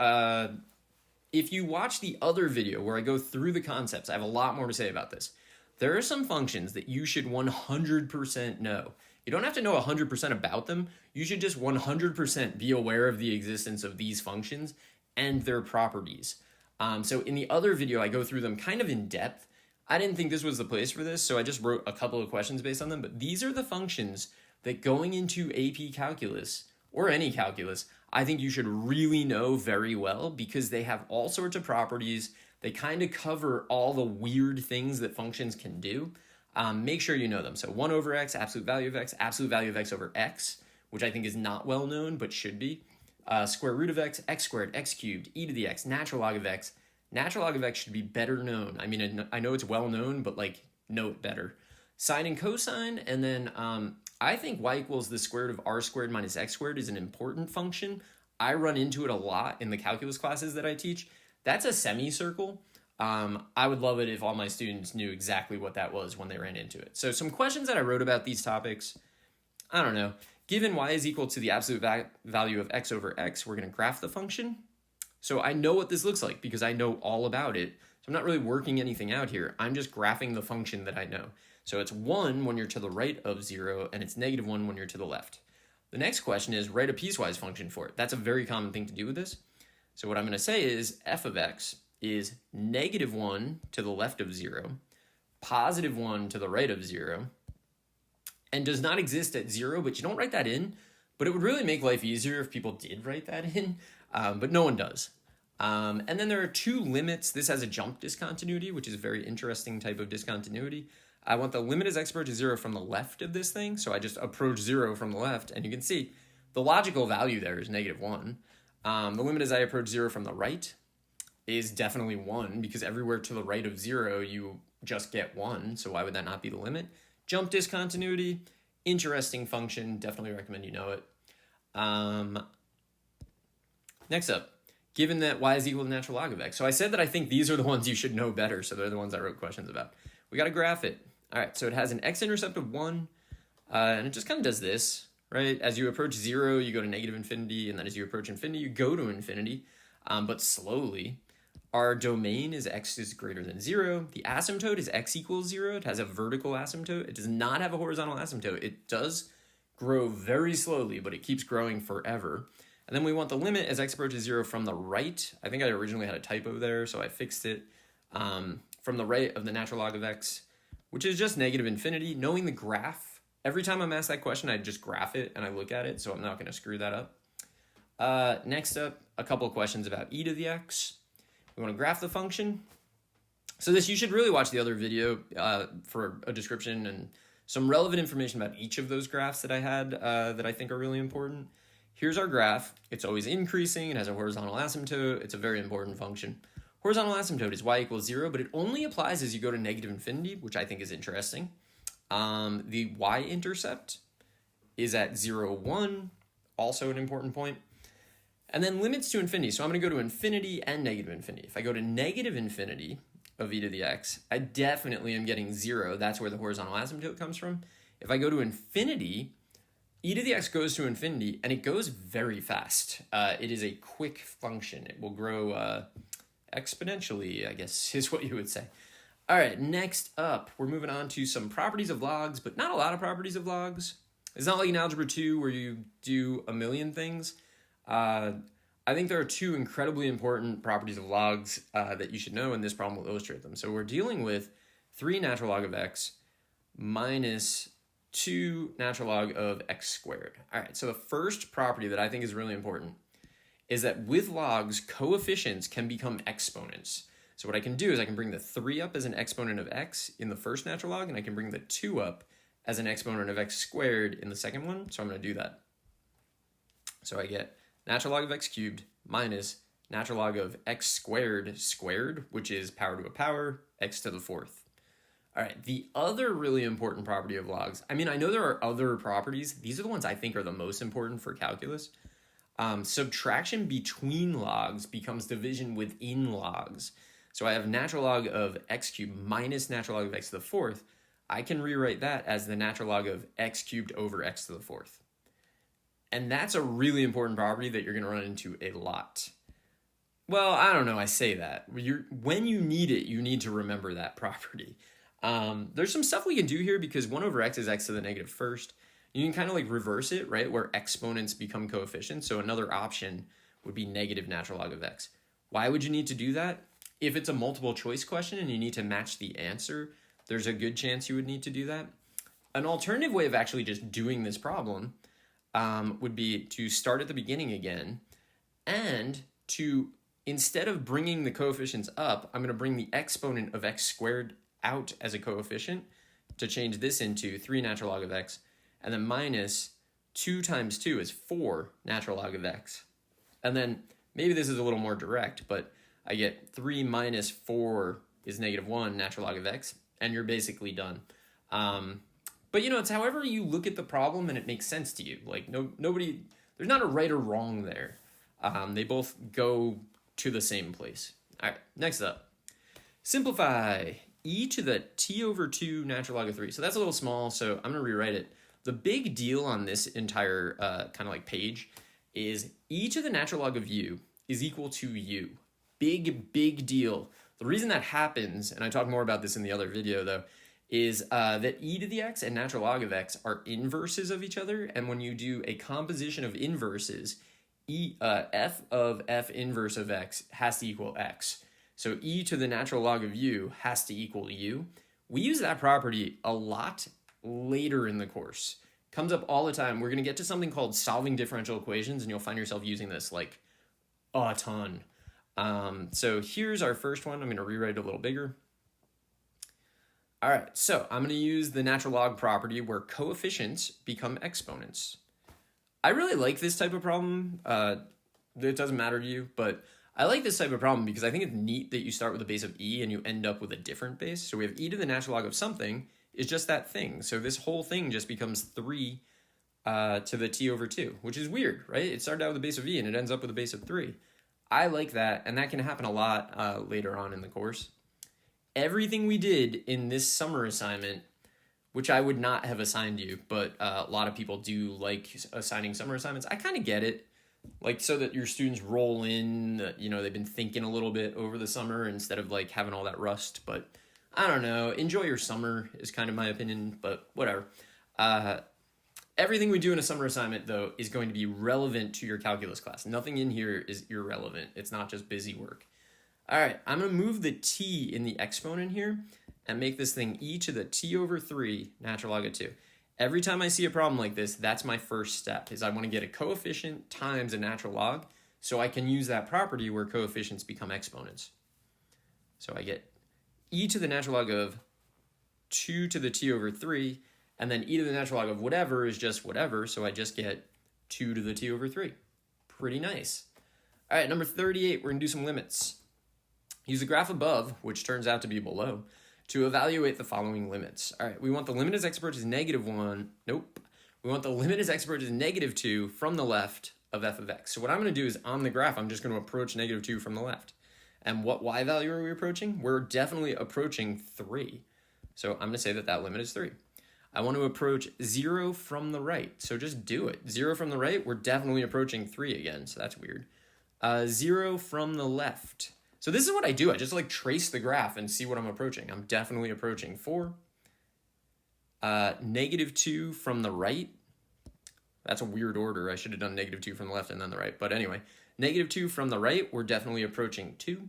if you watch the other video where I go through the concepts, I have a lot more to say about this. There are some functions that you should 100% know. You don't have to know 100% about them. You should just 100% be aware of the existence of these functions and their properties. So in the other video, I go through them kind of in depth. I didn't think this was the place for this, so I just wrote a couple of questions based on them. But these are the functions that going into AP calculus, or any calculus, I think you should really know very well because they have all sorts of properties. They kind of cover all the weird things that functions can do. Make sure you know them. So 1 over x, absolute value of x over x, which I think is not well known but should be. Square root of x squared, x cubed, e to the x, natural log of x. Natural log of x should be better known. I mean, I know it's well known, but like, know it better. Sine and cosine, and then I think y equals the square root of r squared minus x squared is an important function. I run into it a lot in the calculus classes that I teach. That's a semicircle. I would love it if all my students knew exactly what that was when they ran into it. So some questions that I wrote about these topics, I don't know. Given y is equal to the absolute value of x over x, we're going to graph the function. So I know what this looks like because I know all about it. So I'm not really working anything out here. I'm just graphing the function that I know. So it's 1 when you're to the right of 0, and it's negative 1 when you're to the left. The next question is write a piecewise function for it. That's a very common thing to do with this. So what I'm going to say is f of x is negative 1 to the left of 0, positive 1 to the right of 0, and does not exist at 0, but you don't write that in. But it would really make life easier if people did write that in, but no one does. And then there are two limits. This has a jump discontinuity, which is a very interesting type of discontinuity. I want the limit as x approaches 0 from the left of this thing, so I just approach 0 from the left, and you can see the logical value there is negative 1. The limit as I approach 0 from the right is definitely 1, because everywhere to the right of 0, you just get 1, so why would that not be the limit? Jump discontinuity, interesting function, definitely recommend you know it. Next up, given that y is equal to natural log of x. So I said that I think these are the ones you should know better, so they're the ones I wrote questions about. We got to graph it. All right, so it has an x-intercept of 1, and it just kind of does this, right? As you approach 0, you go to negative infinity, and then as you approach infinity, you go to infinity, but slowly. Our domain is x is greater than 0. The asymptote is x equals 0. It has a vertical asymptote. It does not have a horizontal asymptote. It does grow very slowly, but it keeps growing forever. And then we want the limit as x approaches 0 from the right. I think I originally had a typo there, so I fixed it. From the right of the natural log of x, which is just negative infinity. Knowing the graph, every time I'm asked that question, I just graph it and I look at it, so I'm not going to screw that up. Next up, a couple of questions about e to the x. We want to graph the function. So this, you should really watch the other video for a description and some relevant information about each of those graphs that I had that I think are really important. Here's our graph. It's always increasing. It has a horizontal asymptote. It's a very important function. Horizontal asymptote is y equals 0, but it only applies as you go to negative infinity, which I think is interesting. The y-intercept is at 0, 1, also an important point. And then limits to infinity. So I'm going to go to infinity and negative infinity. If I go to negative infinity of e to the x, I definitely am getting 0. That's where the horizontal asymptote comes from. If I go to infinity, e to the x goes to infinity, and it goes very fast. It is a quick function. It will grow exponentially, I guess, is what you would say. All right, next up, we're moving on to some properties of logs, but not a lot of properties of logs. It's not like in Algebra 2 where you do a million things. I think there are two incredibly important properties of logs that you should know, and this problem will illustrate them. So we're dealing with 3 natural log of x minus 2 natural log of x squared. All right, so the first property that I think is really important is that with logs, coefficients can become exponents. So what I can do is I can bring the 3 up as an exponent of x in the first natural log, and I can bring the 2 up as an exponent of x squared in the second one. So I'm going to do that. So I get natural log of x cubed minus natural log of x squared squared, which is power to a power, x to the 4th. All right, the other really important property of logs, I mean, I know there are other properties. These are the ones I think are the most important for calculus. Subtraction between logs becomes division within logs. So I have natural log of x cubed minus natural log of x to the 4th. I can rewrite that as the natural log of x cubed over x to the 4th. And that's a really important property that you're going to run into a lot. Well, I don't know, I say that. When you need it, you need to remember that property. There's some stuff we can do here because 1 over x is x to the negative first. You can kind of like reverse it, right, where exponents become coefficients. So another option would be negative natural log of x. Why would you need to do that? If it's a multiple choice question and you need to match the answer, there's a good chance you would need to do that. An alternative way of actually just doing this problem would be to start at the beginning again, and to, instead of bringing the coefficients up, I'm going to bring the exponent of x squared out as a coefficient to change this into 3 natural log of x, and then minus 2 times 2 is 4 natural log of x. And then maybe this is a little more direct, but I get 3 minus 4 is negative 1 natural log of x, and you're basically done. But you know, it's however you look at the problem and it makes sense to you. Like nobody, there's not a right or wrong there. They both go to the same place. All right, next up, simplify e to the t over 2 natural log of 3. So that's a little small, so I'm gonna rewrite it. The big deal on this entire kind of like page is e to the natural log of u is equal to u. Big deal. The reason that happens, and I talk more about this in the other video though, is that e to the x and natural log of x are inverses of each other, and when you do a composition of inverses, f of f inverse of x has to equal x. So e to the natural log of u has to equal u. We use that property a lot later in the course. Comes up all the time. We're going to get to something called solving differential equations, and you'll find yourself using this like a ton. So here's our first one. I'm going to rewrite it a little bigger. All right, so I'm going to use the natural log property where coefficients become exponents. I really like this type of problem. It doesn't matter to you, but I like this type of problem because I think it's neat that you start with a base of e and you end up with a different base. So we have e to the natural log of something is just that thing. So this whole thing just becomes 3 to the t over 2, which is weird, right? It started out with a base of e and it ends up with a base of 3. I like that, and that can happen a lot later on in the course. Everything we did in this summer assignment, which I would not have assigned you, but a lot of people do like assigning summer assignments. I kind of get it, like so that your students roll in, you know, they've been thinking a little bit over the summer instead of like having all that rust. But I don't know, enjoy your summer is kind of my opinion, but whatever. Everything we do in a summer assignment, though, is going to be relevant to your calculus class. Nothing in here is irrelevant. It's not just busy work. All right, I'm going to move the t in the exponent here and make this thing e to the t over 3 natural log of 2. Every time I see a problem like this, that's my first step, is I want to get a coefficient times a natural log so I can use that property where coefficients become exponents. So I get e to the natural log of 2 to the t over 3, and then e to the natural log of whatever is just whatever, so I just get 2 to the t over 3. Pretty nice. All right, number 38, we're going to do some limits. Use the graph above, which turns out to be below, to evaluate the following limits. All right, we want the limit as x approaches -1. Nope. We want the limit as x approaches -2 from the left of f of x. So what I'm going to do is on the graph, I'm just going to approach -2 from the left. And what y value are we approaching? We're definitely approaching 3. So I'm going to say that that limit is 3. I want to approach 0 from the right. So just do it. 0 from the right, we're definitely approaching 3 again. So that's weird. 0 from the left. So this is what I do. I just like trace the graph and see what I'm approaching. I'm definitely approaching 4. -2 from the right. That's a weird order. I should have done -2 from the left and then the right. But anyway, -2 from the right, we're definitely approaching 2.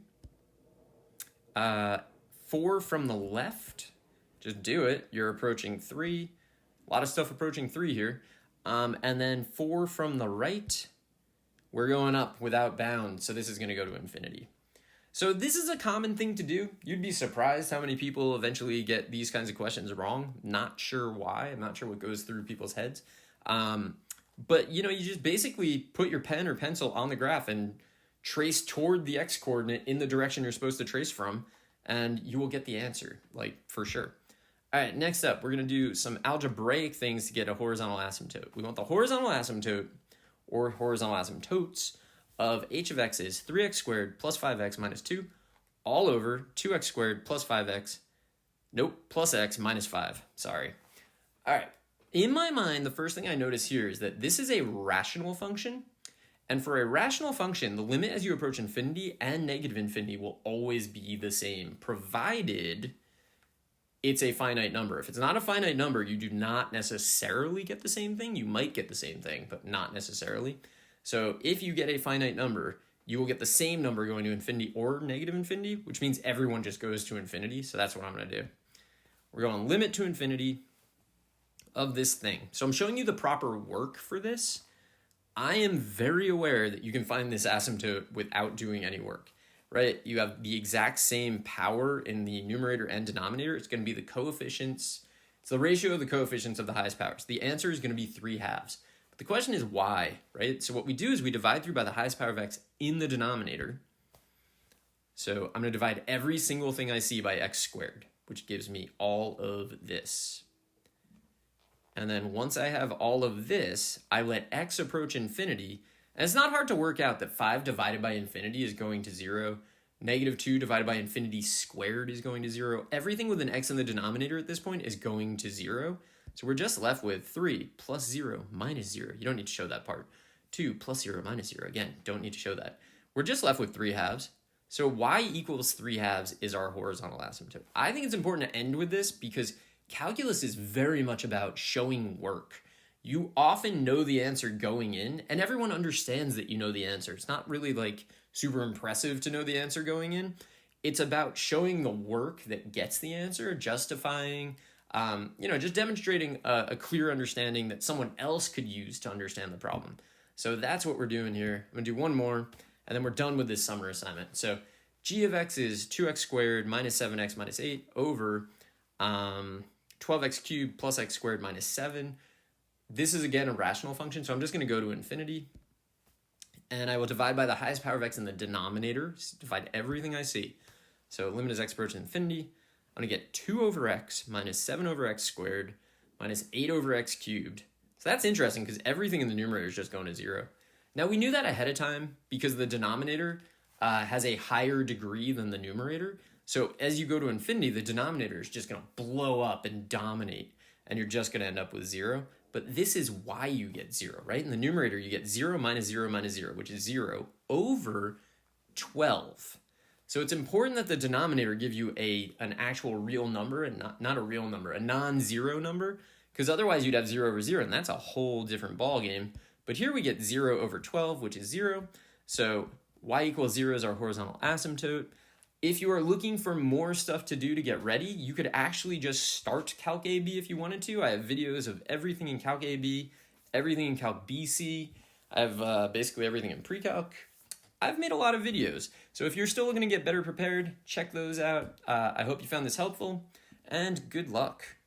4 from the left, just do it. You're approaching 3. A lot of stuff approaching 3 here. And then 4 from the right, we're going up without bound. So this is going to go to infinity. So this is a common thing to do. You'd be surprised how many people eventually get these kinds of questions wrong. Not sure why. I'm not sure what goes through people's heads. But, you just basically put your pen or pencil on the graph and trace toward the x-coordinate in the direction you're supposed to trace from, and you will get the answer, like, for sure. All right, next up, we're going to do some algebraic things to get a horizontal asymptote. We want the horizontal asymptote, or horizontal asymptotes, of h of x is 3x squared plus 5x minus 2, all over 2x squared plus 5x, plus x minus 5, sorry. All right. In my mind, the first thing I notice here is that this is a rational function. And for a rational function, the limit as you approach infinity and negative infinity will always be the same, provided it's a finite number. If it's not a finite number, you do not necessarily get the same thing. You might get the same thing, but not necessarily. So if you get a finite number, you will get the same number going to infinity or negative infinity, which means everyone just goes to infinity. So that's what I'm going to do. We're going limit to infinity of this thing. So I'm showing you the proper work for this. I am very aware that you can find this asymptote without doing any work, right? You have the exact same power in the numerator and denominator. It's going to be the coefficients. It's the ratio of the coefficients of the highest powers. The answer is going to be 3/2. But the question is why, right? So what we do is we divide through by the highest power of x in the denominator. So I'm going to divide every single thing I see by x squared, which gives me all of this. And then once I have all of this, I let x approach infinity. And it's not hard to work out that 5 divided by infinity is going to 0. -2 divided by infinity squared is going to 0. Everything with an x in the denominator at this point is going to 0. So we're just left with 3 plus 0 minus 0. You don't need to show that part. 2 plus 0 minus 0. Again, don't need to show that. We're just left with 3/2. So y equals 3/2 is our horizontal asymptote. I think it's important to end with this because calculus is very much about showing work. You often know the answer going in, and everyone understands that you know the answer. It's not really like super impressive to know the answer going in. It's about showing the work that gets the answer, justifying, just demonstrating a clear understanding that someone else could use to understand the problem. So that's what we're doing here. I'm gonna do one more, and then we're done with this summer assignment. So g of x is 2x squared minus 7x minus 8 over 12x cubed plus x squared minus 7. This is, again, a rational function, so I'm just going to go to infinity. And I will divide by the highest power of x in the denominator, divide everything I see. So limit as x approaches infinity. I'm going to get 2 over x minus 7 over x squared minus 8 over x cubed. So that's interesting because everything in the numerator is just going to 0. Now, we knew that ahead of time because the denominator has a higher degree than the numerator. So as you go to infinity, the denominator is just going to blow up and dominate, and you're just going to end up with 0. But this is why you get 0, right? In the numerator, you get 0 minus 0 minus 0, which is 0, over 12. So it's important that the denominator give you an actual real number and not a real number, a non-zero number, because otherwise you'd have 0 over 0, and that's a whole different ballgame. But here we get 0 over 12, which is 0. So y equals 0 is our horizontal asymptote. If you are looking for more stuff to do to get ready, you could actually just start Calc AB if you wanted to. I have videos of everything in Calc AB, everything in Calc BC. I have basically everything in pre-calc. I've made a lot of videos. So if you're still looking to get better prepared, check those out. I hope you found this helpful, and good luck.